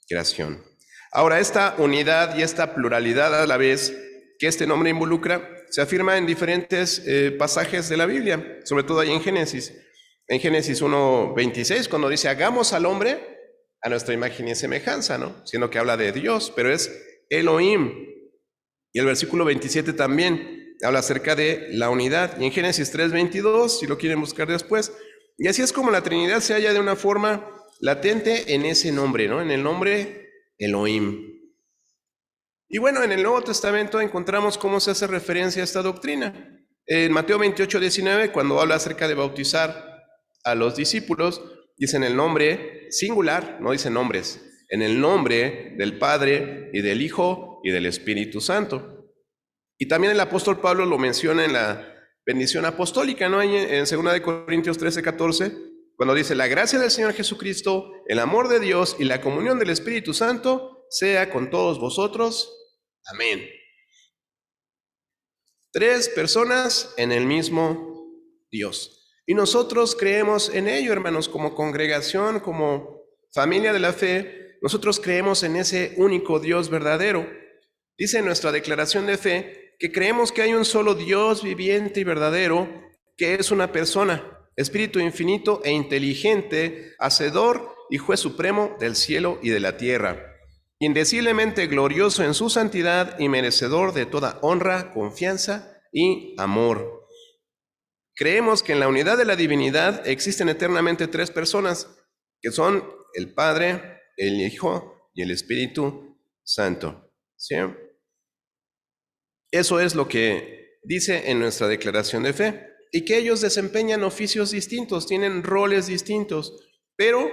creación. Ahora, esta unidad y esta pluralidad a la vez que este nombre involucra, se afirma en diferentes pasajes de la Biblia, sobre todo ahí en Génesis. En Génesis 1:26, cuando dice, hagamos al hombre a nuestra imagen y semejanza, ¿no? Siendo que habla de Dios, pero es Elohim. Y el versículo 27 también habla acerca de la unidad. Y en Génesis 3:22, si lo quieren buscar después. Y así es como la Trinidad se halla de una forma latente en ese nombre, ¿no? En el nombre Elohim. Y bueno, en el Nuevo Testamento encontramos cómo se hace referencia a esta doctrina. En Mateo 28:19, cuando habla acerca de bautizar a los discípulos, dice en el nombre singular, no dice nombres, en el nombre del Padre y del Hijo y del Espíritu Santo. Y también el apóstol Pablo lo menciona en la bendición apostólica, ¿no? En 2 Corintios 13:14, cuando dice, la gracia del Señor Jesucristo, el amor de Dios y la comunión del Espíritu Santo sea con todos vosotros. Amén. 3 personas en el mismo Dios. Y nosotros creemos en ello, hermanos, como congregación, como familia de la fe. Nosotros creemos en ese único Dios verdadero. Dice en nuestra declaración de fe que creemos que hay un solo Dios viviente y verdadero, que es una persona, espíritu infinito e inteligente, hacedor y juez supremo del cielo y de la tierra, indeciblemente glorioso en su santidad y merecedor de toda honra, confianza y amor. Creemos que en la unidad de la divinidad existen eternamente 3 personas, que son el Padre, el Hijo y el Espíritu Santo. ¿Sí? Eso es lo que dice en nuestra declaración de fe, y que ellos desempeñan oficios distintos, tienen roles distintos, pero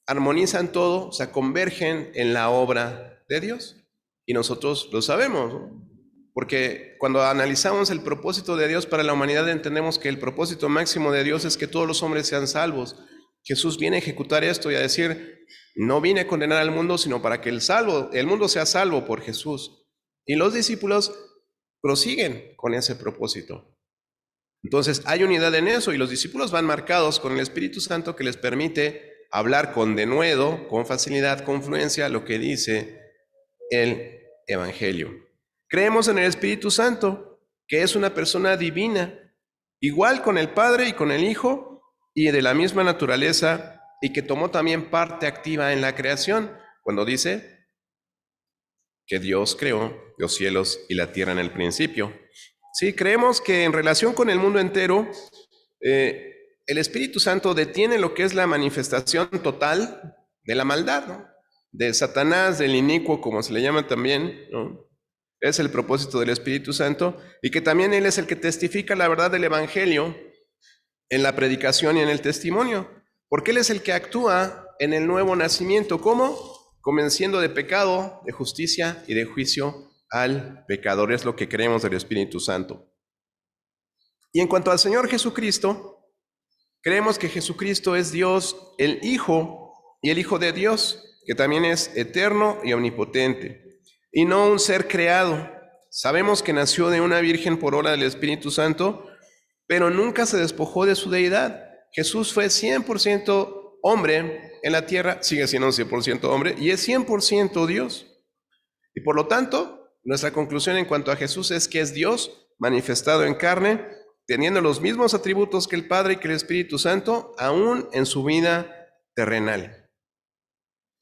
armonizan todo, o sea, convergen en la obra de Dios. Y nosotros lo sabemos, ¿no? Porque cuando analizamos el propósito de Dios para la humanidad, entendemos que el propósito máximo de Dios es que todos los hombres sean salvos. Jesús viene a ejecutar esto y a decir, no vine a condenar al mundo, sino para que el mundo sea salvo por Jesús. Y los discípulos prosiguen con ese propósito. Entonces hay unidad en eso, y los discípulos van marcados con el Espíritu Santo, que les permite hablar con denuedo, con facilidad, con fluencia, lo que dice el Evangelio. Creemos en el Espíritu Santo, que es una persona divina, igual con el Padre y con el Hijo, y de la misma naturaleza, y que tomó también parte activa en la creación, cuando dice que Dios creó los cielos y la tierra en el principio. Sí, creemos que en relación con el mundo entero, el Espíritu Santo detiene lo que es la manifestación total de la maldad, ¿no? De Satanás, del inicuo, como se le llama también, ¿no? Es el propósito del Espíritu Santo, y que también Él es el que testifica la verdad del Evangelio en la predicación y en el testimonio, porque Él es el que actúa en el nuevo nacimiento. ¿Cómo? Convenciendo de pecado, de justicia y de juicio al pecador. Es lo que creemos del Espíritu Santo. Y en cuanto al Señor Jesucristo, creemos que Jesucristo es Dios, el Hijo, y el Hijo de Dios, que también es eterno y omnipotente, y no un ser creado. Sabemos que nació de una virgen por obra del Espíritu Santo, pero nunca se despojó de su deidad. Jesús fue 100% hombre en la tierra, sigue siendo 100% hombre, y es 100% Dios. Y por lo tanto, nuestra conclusión en cuanto a Jesús es que es Dios manifestado en carne, teniendo los mismos atributos que el Padre y que el Espíritu Santo, aún en su vida terrenal.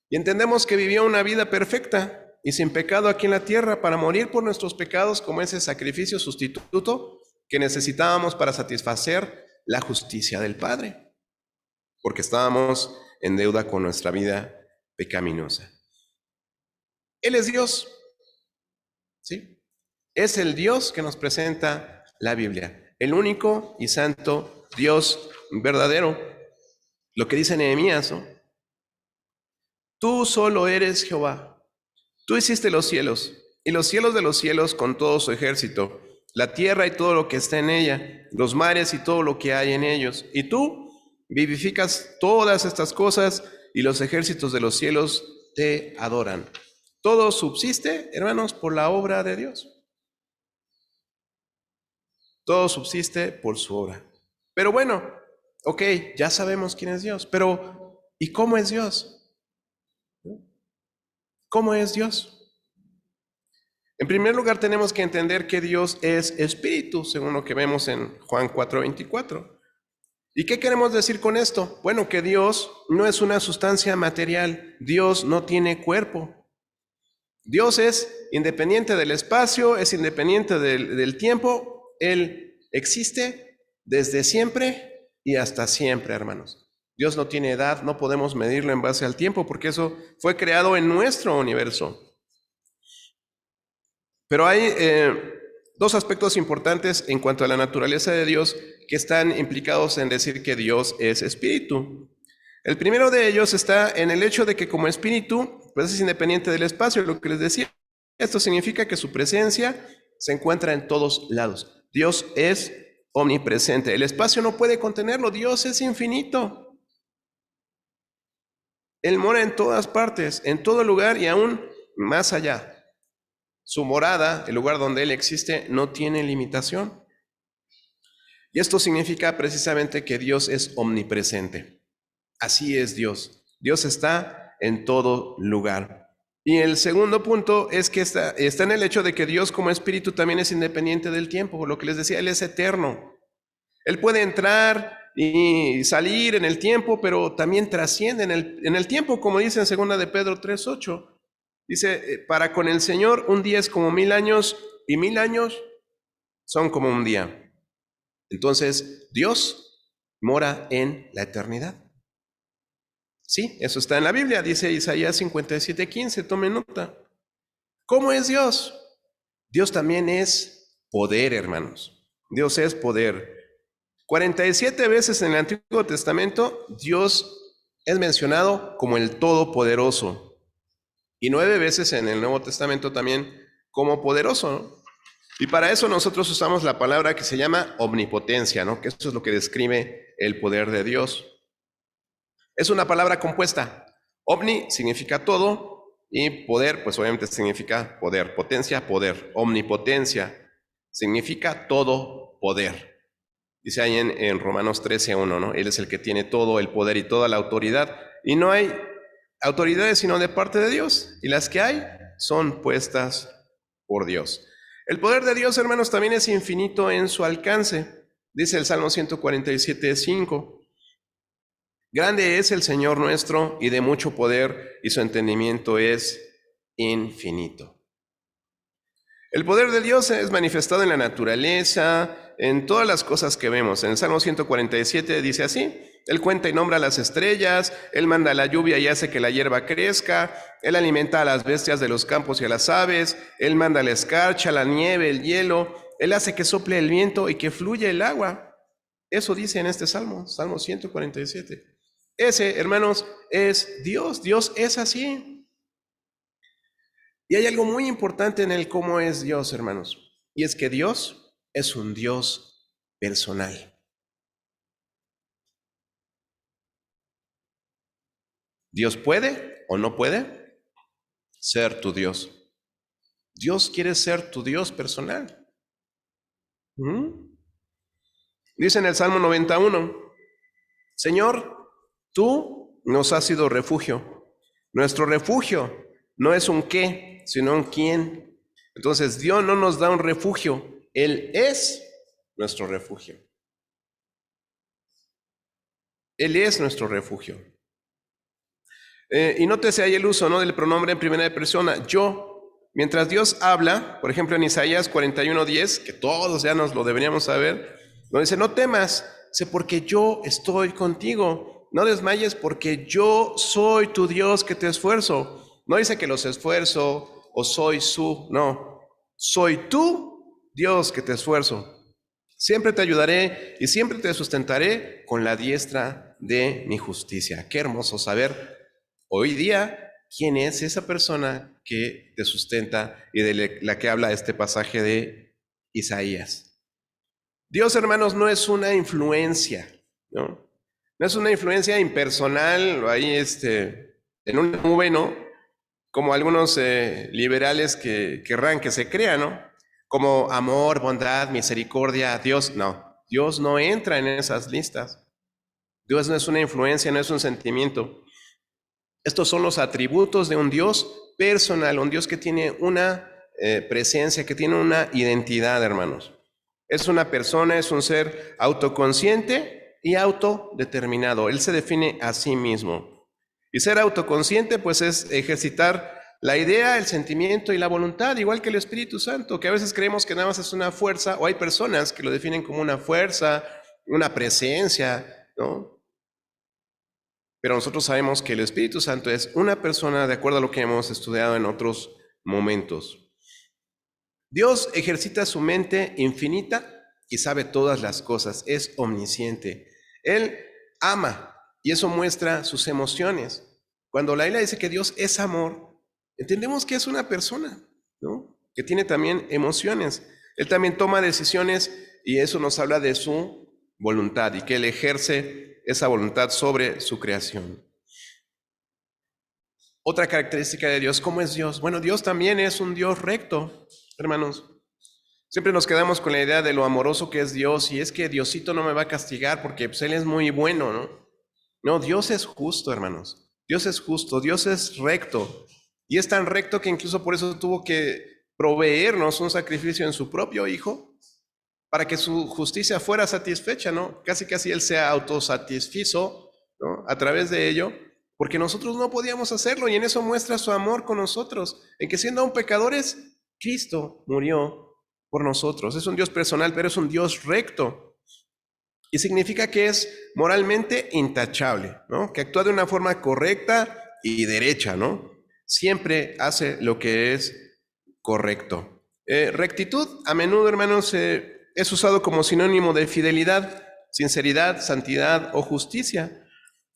Y entendemos que vivió una vida perfecta y sin pecado aquí en la tierra para morir por nuestros pecados como ese sacrificio sustituto que necesitábamos para satisfacer la justicia del Padre, porque estábamos en deuda con nuestra vida pecaminosa. Él es Dios, ¿sí? Es el Dios que nos presenta la Biblia, el único y santo Dios verdadero. Lo que dice Nehemías, ¿no? Tú solo eres Jehová. Tú hiciste los cielos y los cielos de los cielos con todo su ejército, la tierra y todo lo que está en ella, los mares y todo lo que hay en ellos. Y tú vivificas todas estas cosas y los ejércitos de los cielos te adoran. Todo subsiste, hermanos, por la obra de Dios. Todo subsiste por su obra. Pero bueno, ok, ya sabemos quién es Dios, pero ¿y cómo es Dios? ¿Cómo es Dios? En primer lugar, tenemos que entender que Dios es espíritu, según lo que vemos en Juan 4:24. ¿Y qué queremos decir con esto? Bueno, que Dios no es una sustancia material. Dios no tiene cuerpo. Dios es independiente del espacio, es independiente del tiempo. Él existe desde siempre y hasta siempre, hermanos. Dios no tiene edad, no podemos medirlo en base al tiempo, porque eso fue creado en nuestro universo. Pero hay dos aspectos importantes en cuanto a la naturaleza de Dios que están implicados en decir que Dios es espíritu. El primero de ellos está en el hecho de que como espíritu, pues es independiente del espacio, lo que les decía. Esto significa que su presencia se encuentra en todos lados. Dios es omnipresente. El espacio no puede contenerlo. Dios es infinito. Él mora en todas partes, en todo lugar y aún más allá. Su morada, el lugar donde Él existe, no tiene limitación. Y esto significa precisamente que Dios es omnipresente. Así es Dios. Dios está en todo lugar. Y el segundo punto es que está en el hecho de que Dios como espíritu también es independiente del tiempo. Lo que les decía, Él es eterno. Él puede entrar y salir en el tiempo, pero también trasciende en el tiempo, como dice en 2 de Pedro 3:8. Dice, para con el Señor un día es como 1000 años y 1000 años son como un día. Entonces, Dios mora en la eternidad. Sí, eso está en la Biblia, dice Isaías 57:15, tomen nota. ¿Cómo es Dios? Dios también es poder, hermanos. Dios es poder. 47 veces en el Antiguo Testamento, Dios es mencionado como el Todopoderoso. Y 9 veces en el Nuevo Testamento también como poderoso, ¿no? Y para eso nosotros usamos la palabra que se llama omnipotencia, ¿no? Que eso es lo que describe el poder de Dios. Es una palabra compuesta. Omni significa todo y poder, pues obviamente significa poder. Potencia, poder. Omnipotencia significa todo poder. Dice ahí en Romanos 13:1, ¿no? Él es el que tiene todo el poder y toda la autoridad. Y no hay autoridades sino de parte de Dios, y las que hay son puestas por Dios. El poder de Dios, hermanos, también es infinito en su alcance. Dice el Salmo 147:5. Grande es el Señor nuestro y de mucho poder, y su entendimiento es infinito. El poder de Dios es manifestado en la naturaleza, en todas las cosas que vemos. En el Salmo 147 dice así: Él cuenta y nombra las estrellas, Él manda la lluvia y hace que la hierba crezca, Él alimenta a las bestias de los campos y a las aves, Él manda la escarcha, la nieve, el hielo, Él hace que sople el viento y que fluya el agua. Eso dice en este Salmo 147. Ese, hermanos, es Dios. Dios es así. Y hay algo muy importante en el cómo es Dios, hermanos, y es que Dios es un Dios personal. Dios puede o no puede ser tu Dios. Dios quiere ser tu Dios personal. Dice en el Salmo 91, Señor, tú nos has sido refugio. Nuestro refugio no es un qué, sino un quién. Entonces Dios no nos da un refugio, Él es nuestro refugio. Él es nuestro refugio. Y nótese ahí el uso, ¿no?, del pronombre en primera persona, yo. Mientras Dios habla, por ejemplo en Isaías 41:10, que todos ya nos lo deberíamos saber, nos dice, no temas, sé porque yo estoy contigo. No desmayes porque yo soy tu Dios que te esfuerzo. No dice que los esfuerzo o soy su, no. Soy tú, Dios, que te esfuerzo. Siempre te ayudaré y siempre te sustentaré con la diestra de mi justicia. Qué hermoso saber hoy día quién es esa persona que te sustenta y de la que habla este pasaje de Isaías. Dios, hermanos, no es una influencia, ¿no? No es una influencia impersonal, o ahí en una nube, ¿no? Como algunos liberales que querrán que se crea, ¿no? Como amor, bondad, misericordia, Dios, no. Dios no entra en esas listas. Dios no es una influencia, no es un sentimiento. Estos son los atributos de un Dios personal, un Dios que tiene una presencia, que tiene una identidad, hermanos. Es una persona, es un ser autoconsciente y autodeterminado. Él se define a sí mismo. Y ser autoconsciente, pues, es ejercitar la idea, el sentimiento y la voluntad, igual que el Espíritu Santo, que a veces creemos que nada más es una fuerza, o hay personas que lo definen como una fuerza, una presencia, ¿no? Pero nosotros sabemos que el Espíritu Santo es una persona de acuerdo a lo que hemos estudiado en otros momentos. Dios ejercita su mente infinita y sabe todas las cosas, es omnisciente. Él ama y eso muestra sus emociones. Cuando la Biblia dice que Dios es amor, entendemos que es una persona, ¿no? Que tiene también emociones. Él también toma decisiones y eso nos habla de su voluntad y que Él ejerce esa voluntad sobre su creación. Otra característica de Dios, ¿cómo es Dios? Bueno, Dios también es un Dios recto, hermanos. Siempre nos quedamos con la idea de lo amoroso que es Dios y es que Diosito no me va a castigar porque pues, Él es muy bueno, ¿no? No, Dios es justo, hermanos. Dios es justo, Dios es recto. Y es tan recto que incluso por eso tuvo que proveernos un sacrificio en su propio Hijo para que su justicia fuera satisfecha, ¿no? Casi Él se autosatisfizo, ¿no? A través de ello, porque nosotros no podíamos hacerlo y en eso muestra su amor con nosotros, en que siendo aún pecadores, Cristo murió por nosotros. Es un Dios personal, pero es un Dios recto. Y significa que es moralmente intachable, ¿no? Que actúa de una forma correcta y derecha, ¿no? Siempre hace lo que es correcto. Rectitud, a menudo, hermanos, es usado como sinónimo de fidelidad, sinceridad, santidad o justicia.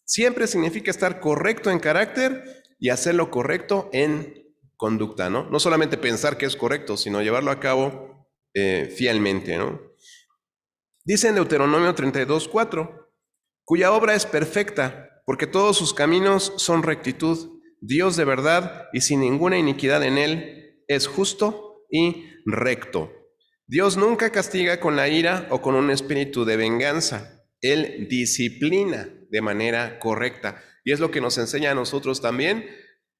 Siempre significa estar correcto en carácter y hacer lo correcto en conducta, ¿no? No solamente pensar que es correcto, sino llevarlo a cabo fielmente, ¿no? Dice en Deuteronomio 32:4, cuya obra es perfecta, porque todos sus caminos son rectitud, Dios de verdad y sin ninguna iniquidad en él, es justo y recto. Dios nunca castiga con la ira o con un espíritu de venganza. Él disciplina de manera correcta. Y es lo que nos enseña a nosotros también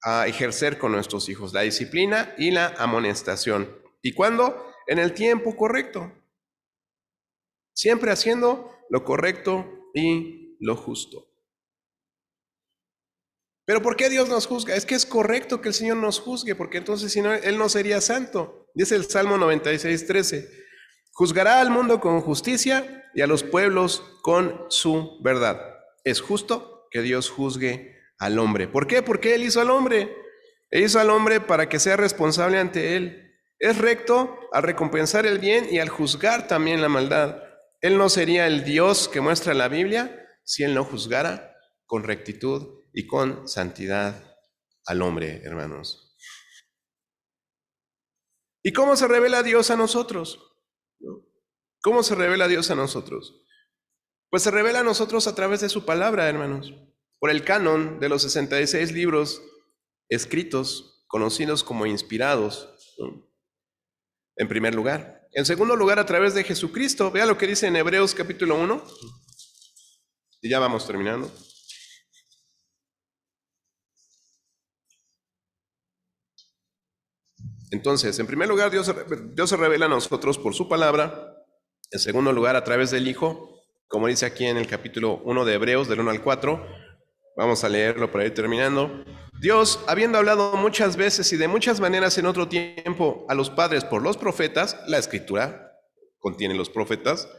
a ejercer con nuestros hijos, la disciplina y la amonestación. ¿Y cuándo? En el tiempo correcto. Siempre haciendo lo correcto y lo justo. ¿Pero por qué Dios nos juzga? Es que es correcto que el Señor nos juzgue, porque entonces si no, Él no sería santo. Dice el Salmo 96:13, juzgará al mundo con justicia y a los pueblos con su verdad. Es justo que Dios juzgue al hombre. ¿Por qué? Porque Él hizo al hombre. Él hizo al hombre para que sea responsable ante Él. Es recto al recompensar el bien y al juzgar también la maldad. Él no sería el Dios que muestra la Biblia si Él no juzgara con rectitud y con santidad al hombre, hermanos. ¿Y cómo se revela Dios a nosotros? ¿Cómo se revela Dios a nosotros? Pues se revela a nosotros a través de su palabra, hermanos. Por el canon de los 66 libros escritos, conocidos como inspirados, ¿no? En primer lugar. En segundo lugar, a través de Jesucristo. Vea lo que dice en Hebreos capítulo 1. Y ya vamos terminando. Entonces, en primer lugar, Dios se revela a nosotros por su palabra. En segundo lugar, a través del Hijo, como dice aquí en el capítulo 1 de Hebreos, del 1 al 4. Vamos a leerlo para ir terminando. Dios, habiendo hablado muchas veces y de muchas maneras en otro tiempo a los padres por los profetas, la Escritura contiene los profetas,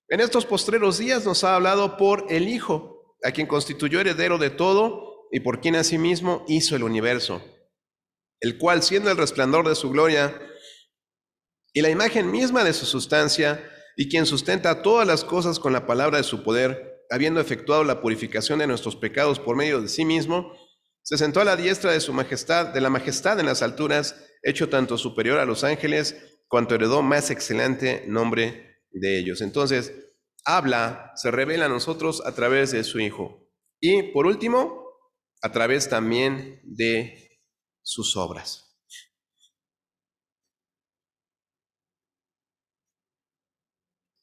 en estos postreros días nos ha hablado por el Hijo, a quien constituyó heredero de todo y por quien asimismo hizo el universo, el cual, siendo el resplandor de su gloria y la imagen misma de su sustancia, y quien sustenta todas las cosas con la palabra de su poder, habiendo efectuado la purificación de nuestros pecados por medio de sí mismo, se sentó a la diestra de su majestad, de la majestad en las alturas, hecho tanto superior a los ángeles, cuanto heredó más excelente nombre de ellos. Entonces, habla, se revela a nosotros a través de su Hijo. Y por último, a través también de sus obras.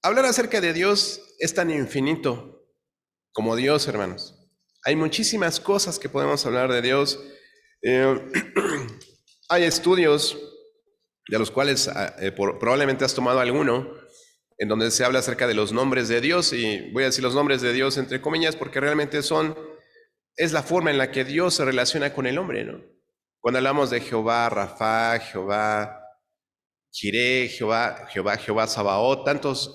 Hablar acerca de Dios es tan infinito como Dios, hermanos. Hay muchísimas cosas que podemos hablar de Dios. Hay estudios de los cuales probablemente has tomado alguno, en donde se habla acerca de los nombres de Dios, y voy a decir los nombres de Dios entre comillas porque realmente es la forma en la que Dios se relaciona con el hombre, ¿no? Cuando hablamos de Jehová, Rafa, Jehová, Jireh, Jehová Sabaoth, tantos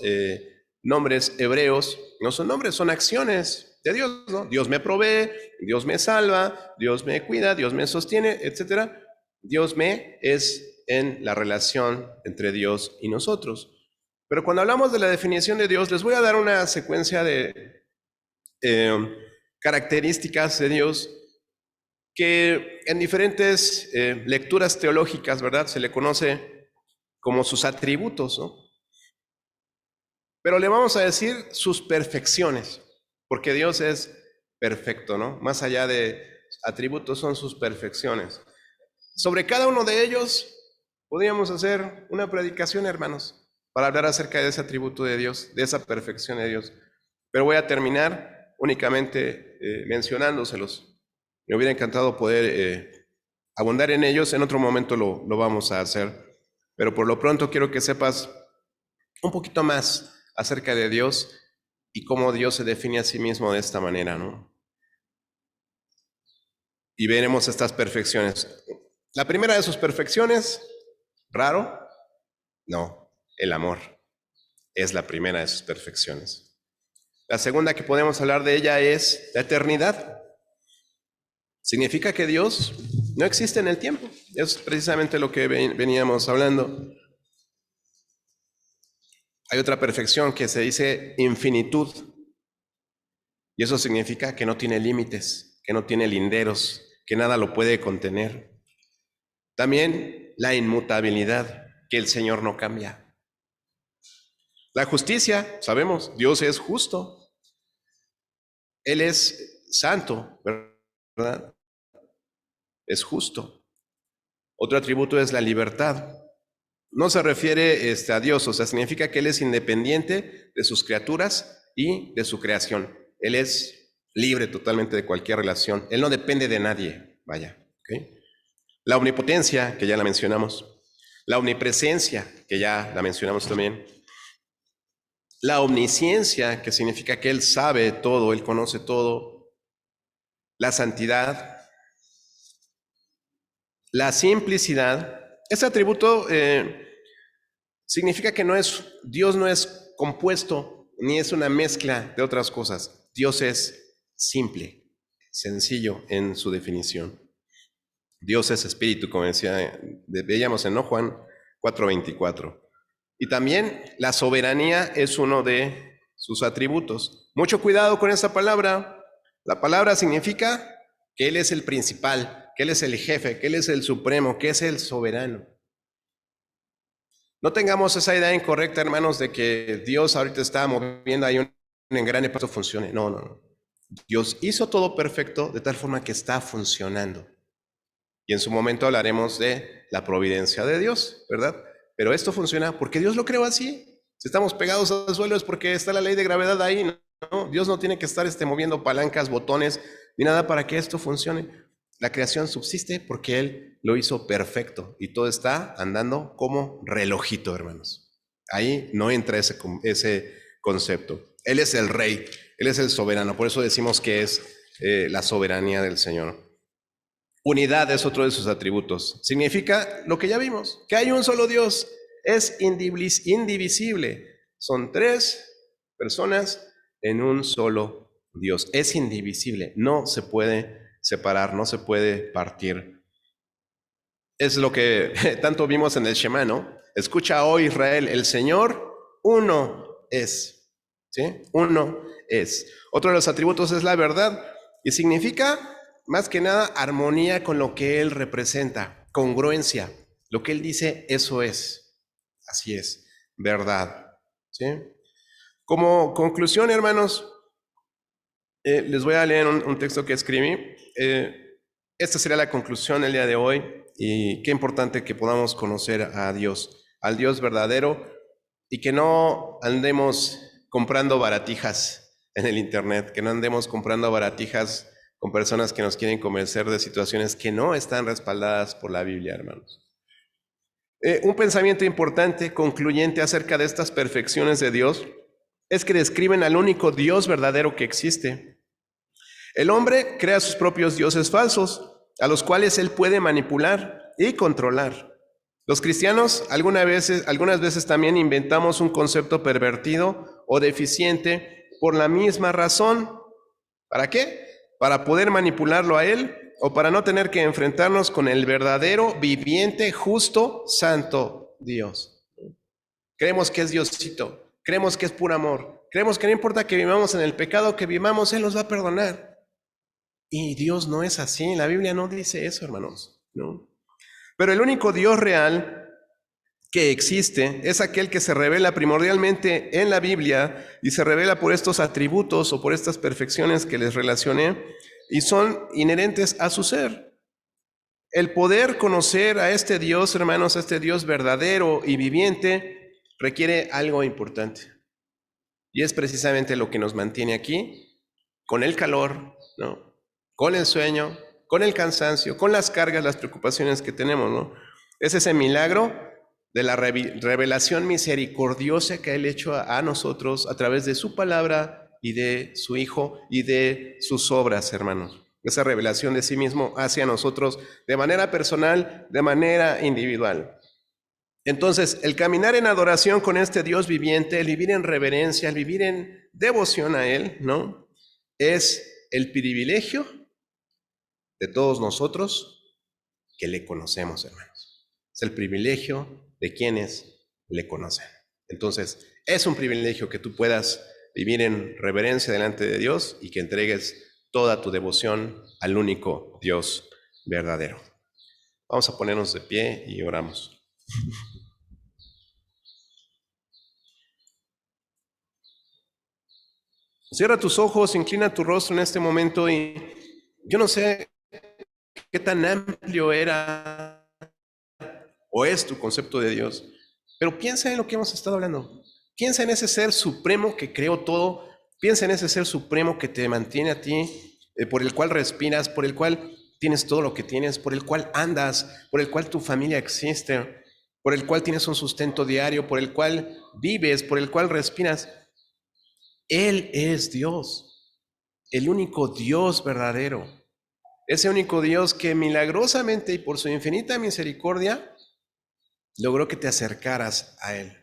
nombres hebreos, no son nombres, son acciones de Dios, ¿no? Dios me provee, Dios me salva, Dios me cuida, Dios me sostiene, etc. Dios es en la relación entre Dios y nosotros. Pero cuando hablamos de la definición de Dios, les voy a dar una secuencia de características de Dios que en diferentes lecturas teológicas, ¿verdad?, se le conoce como sus atributos, ¿no? Pero le vamos a decir sus perfecciones, porque Dios es perfecto, ¿no? Más allá de atributos son sus perfecciones. Sobre cada uno de ellos podríamos hacer una predicación, hermanos, para hablar acerca de ese atributo de Dios, de esa perfección de Dios. Pero voy a terminar únicamente mencionándoselos. Me hubiera encantado poder abundar en ellos, en otro momento lo vamos a hacer. Pero por lo pronto quiero que sepas un poquito más acerca de Dios y cómo Dios se define a sí mismo de esta manera, ¿no? Y veremos estas perfecciones. La primera de sus perfecciones, ¿raro? No, el amor es la primera de sus perfecciones. La segunda que podemos hablar de ella es la eternidad. Significa que Dios no existe en el tiempo. Es precisamente lo que veníamos hablando. Hay otra perfección que se dice infinitud. Y eso significa que no tiene límites, que no tiene linderos, que nada lo puede contener. También la inmutabilidad, que el Señor no cambia. La justicia, sabemos, Dios es justo. Él es santo, ¿verdad? Es justo. Otro atributo es la libertad. No se refiere a Dios, o sea, significa que Él es independiente de sus criaturas y de su creación. Él es libre totalmente de cualquier relación. Él no depende de nadie, vaya. ¿Okay? La omnipotencia, que ya la mencionamos. La omnipresencia, que ya la mencionamos también. La omnisciencia, que significa que Él sabe todo, Él conoce todo. La santidad. La simplicidad. Este atributo significa que Dios no es compuesto, ni es una mezcla de otras cosas. Dios es simple, sencillo en su definición. Dios es espíritu, como veíamos en Juan 4:24. Y también la soberanía es uno de sus atributos. Mucho cuidado con esa palabra. La palabra significa que Él es el principal, que Él es el jefe, que Él es el supremo, que es el soberano. No tengamos esa idea incorrecta, hermanos, de que Dios ahorita está moviendo ahí un engrane para que esto funcione. No. Dios hizo todo perfecto de tal forma que está funcionando. Y en su momento hablaremos de la providencia de Dios, ¿verdad? Pero esto funciona porque Dios lo creó así. Si estamos pegados al suelo es porque está la ley de gravedad ahí, ¿no? Dios no tiene que estar moviendo palancas, botones, ni nada para que esto funcione. La creación subsiste porque Él lo hizo perfecto y todo está andando como relojito, hermanos. Ahí no entra ese concepto. Él es el rey, Él es el soberano, por eso decimos que es la soberanía del Señor. Unidad es otro de sus atributos. Significa lo que ya vimos, que hay un solo Dios, es indivisible. Son tres personas en un solo Dios. Es indivisible, no se puede separar, no se puede partir. Es lo que tanto vimos en el Shema, ¿no? Escucha, oh Israel, el Señor uno es. ¿Sí? Uno es. Otro de los atributos es la verdad y significa, más que nada, armonía con lo que Él representa, congruencia. Lo que Él dice, eso es. Así es, verdad. ¿Sí? Como conclusión, hermanos, les voy a leer un texto que escribí. Esta sería la conclusión del día de hoy y qué importante que podamos conocer a Dios, al Dios verdadero y que no andemos comprando baratijas en el internet, que no andemos comprando baratijas con personas que nos quieren convencer de situaciones que no están respaldadas por la Biblia, hermanos. Un pensamiento importante, concluyente acerca de estas perfecciones de Dios es que describen al único Dios verdadero que existe. El hombre crea sus propios dioses falsos, a los cuales él puede manipular y controlar. Los cristianos algunas veces también inventamos un concepto pervertido o deficiente por la misma razón. ¿Para qué? Para poder manipularlo a él o para no tener que enfrentarnos con el verdadero, viviente, justo, santo Dios. Creemos que es Diosito, creemos que es puro amor, creemos que no importa que vivamos en el pecado que vivamos, Él nos va a perdonar. Y Dios no es así, la Biblia no dice eso, hermanos, ¿no? Pero el único Dios real que existe es aquel que se revela primordialmente en la Biblia y se revela por estos atributos o por estas perfecciones que les relacioné y son inherentes a su ser. El poder conocer a este Dios, hermanos, a este Dios verdadero y viviente, requiere algo importante. Y es precisamente lo que nos mantiene aquí, con el calor, ¿no? Con el sueño, con el cansancio, con las cargas, las preocupaciones que tenemos, ¿no? Es ese milagro de la revelación misericordiosa que Él ha hecho a nosotros a través de su palabra y de su Hijo y de sus obras, hermanos. Esa revelación de sí mismo hacia nosotros de manera personal, de manera individual. Entonces, el caminar en adoración con este Dios viviente, el vivir en reverencia, el vivir en devoción a Él, ¿no? Es el privilegio de todos nosotros que le conocemos, hermanos. Es el privilegio de quienes le conocen. Entonces, es un privilegio que tú puedas vivir en reverencia delante de Dios y que entregues toda tu devoción al único Dios verdadero. Vamos a ponernos de pie y oramos. Cierra tus ojos, inclina tu rostro en este momento y yo no sé qué tan amplio era o es tu concepto de Dios, pero piensa en lo que hemos estado hablando. Piensa en ese ser supremo que creó todo, piensa en ese ser supremo que te mantiene a ti, por el cual respiras, por el cual tienes todo lo que tienes, por el cual andas, por el cual tu familia existe, por el cual tienes un sustento diario, por el cual vives, por el cual respiras. Él es Dios, el único Dios verdadero. Ese único Dios que milagrosamente y por su infinita misericordia logró que te acercaras a Él.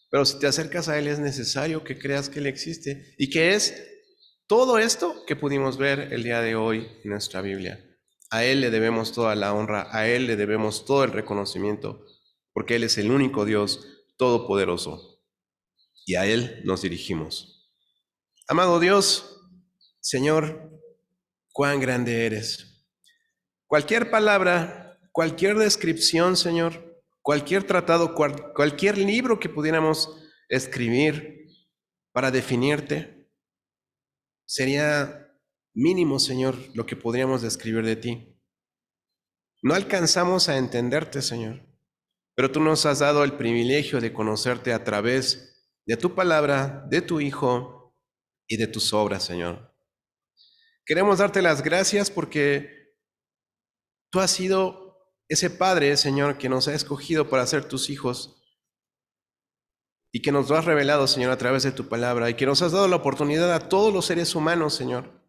Pero si te acercas a Él es necesario que creas que Él existe y que es todo esto que pudimos ver el día de hoy en nuestra Biblia. A Él le debemos toda la honra, a Él le debemos todo el reconocimiento, porque Él es el único Dios todopoderoso y a Él nos dirigimos. Amado Dios, Señor, cuán grande eres. Cualquier palabra, cualquier descripción, Señor, cualquier tratado, cualquier libro que pudiéramos escribir para definirte, sería mínimo, Señor, lo que podríamos describir de ti. No alcanzamos a entenderte, Señor, pero tú nos has dado el privilegio de conocerte a través de tu palabra, de tu Hijo y de tus obras, Señor. Queremos darte las gracias porque tú has sido ese Padre, Señor, que nos ha escogido para ser tus hijos y que nos lo has revelado, Señor, a través de tu palabra y que nos has dado la oportunidad a todos los seres humanos, Señor.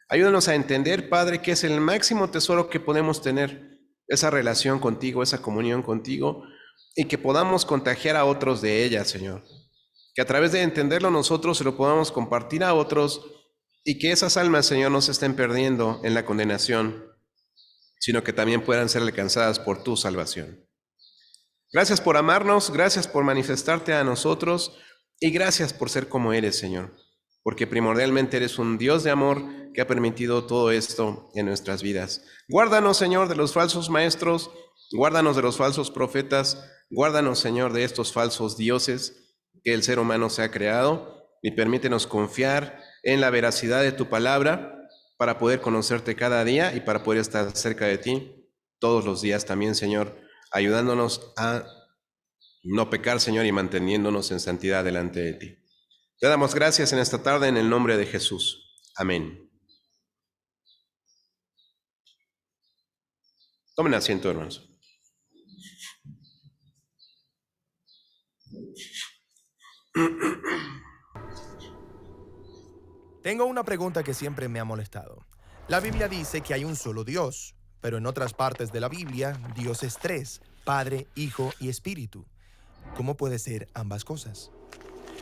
Ayúdanos a entender, Padre, que es el máximo tesoro que podemos tener, esa relación contigo, esa comunión contigo, y que podamos contagiar a otros de ella, Señor. Que a través de entenderlo nosotros se lo podamos compartir a otros y que esas almas, Señor, no se estén perdiendo en la condenación, sino que también puedan ser alcanzadas por tu salvación. Gracias por amarnos, gracias por manifestarte a nosotros y gracias por ser como eres, Señor. Porque primordialmente eres un Dios de amor que ha permitido todo esto en nuestras vidas. Guárdanos, Señor, de los falsos maestros, guárdanos de los falsos profetas, guárdanos, Señor, de estos falsos dioses que el ser humano se ha creado y permítenos confiar en la veracidad de tu palabra para poder conocerte cada día y para poder estar cerca de ti todos los días también, Señor, ayudándonos a no pecar, Señor, y manteniéndonos en santidad delante de ti. Te damos gracias en esta tarde en el nombre de Jesús. Amén. Tomen asiento, hermanos. Tengo una pregunta que siempre me ha molestado. La Biblia dice que hay un solo Dios, pero en otras partes de la Biblia, Dios es tres: Padre, Hijo y Espíritu. ¿Cómo puede ser ambas cosas?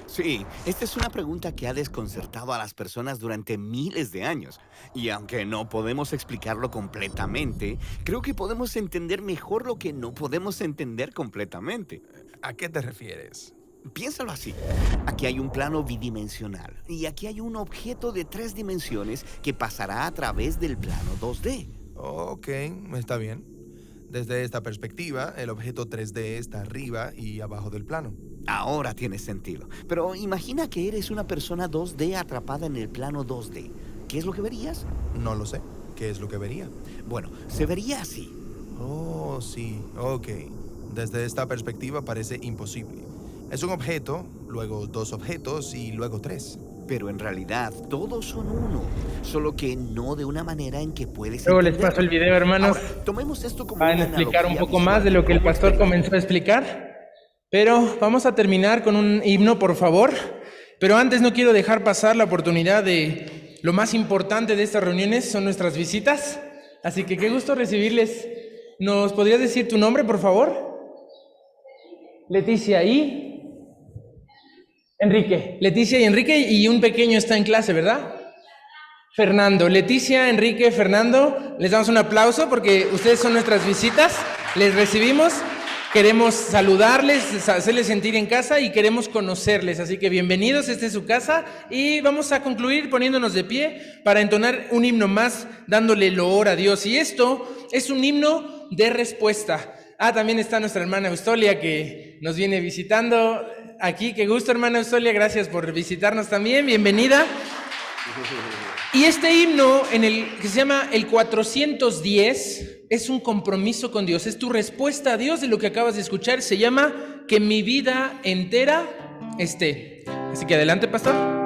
Sí, esta es una pregunta que ha desconcertado a las personas durante miles de años. Y aunque no podemos explicarlo completamente, creo que podemos entender mejor lo que no podemos entender completamente. ¿A qué te refieres? Piénsalo así. Aquí hay un plano bidimensional y aquí hay un objeto de 3 dimensiones que pasará a través del plano 2D. Ok, está bien. Desde esta perspectiva, el objeto 3D está arriba y abajo del plano. Ahora tiene sentido. Pero imagina que eres una persona 2D atrapada en el plano 2D. ¿Qué es lo que verías? No lo sé. ¿Qué es lo que vería? Bueno, se vería así. Oh, sí, ok. Desde esta perspectiva parece imposible. Es un objeto, luego 2 objetos y luego 3. Pero en realidad todos son uno, solo que no de una manera en que puedes Luego les entenderlo. paso el video, hermanos. Ahora, tomemos esto como Van a una explicar un analogía poco más de lo que el visual. pastor comenzó a explicar. Pero vamos a terminar con un himno, por favor. Pero antes no quiero dejar pasar la oportunidad de lo más importante de estas reuniones, son nuestras visitas. Así que qué gusto recibirles. ¿Nos podrías decir tu nombre, por favor? Leticia y Enrique. Leticia y Enrique, y un pequeño está en clase, ¿verdad? Fernando. Leticia, Enrique, Fernando, les damos un aplauso porque ustedes son nuestras visitas. Les recibimos, queremos saludarles, hacerles sentir en casa y queremos conocerles. Así que bienvenidos, esta es su casa y vamos a concluir poniéndonos de pie para entonar un himno más, dándole loor a Dios. Y esto es un himno de respuesta. También está nuestra hermana Eustolia que nos viene visitando aquí. Qué gusto, hermana Eustolia, gracias por visitarnos también, bienvenida. Y este himno que se llama el 410 es un compromiso con Dios, es tu respuesta a Dios de lo que acabas de escuchar. Se llama Que mi vida entera esté. Así que adelante, pastor.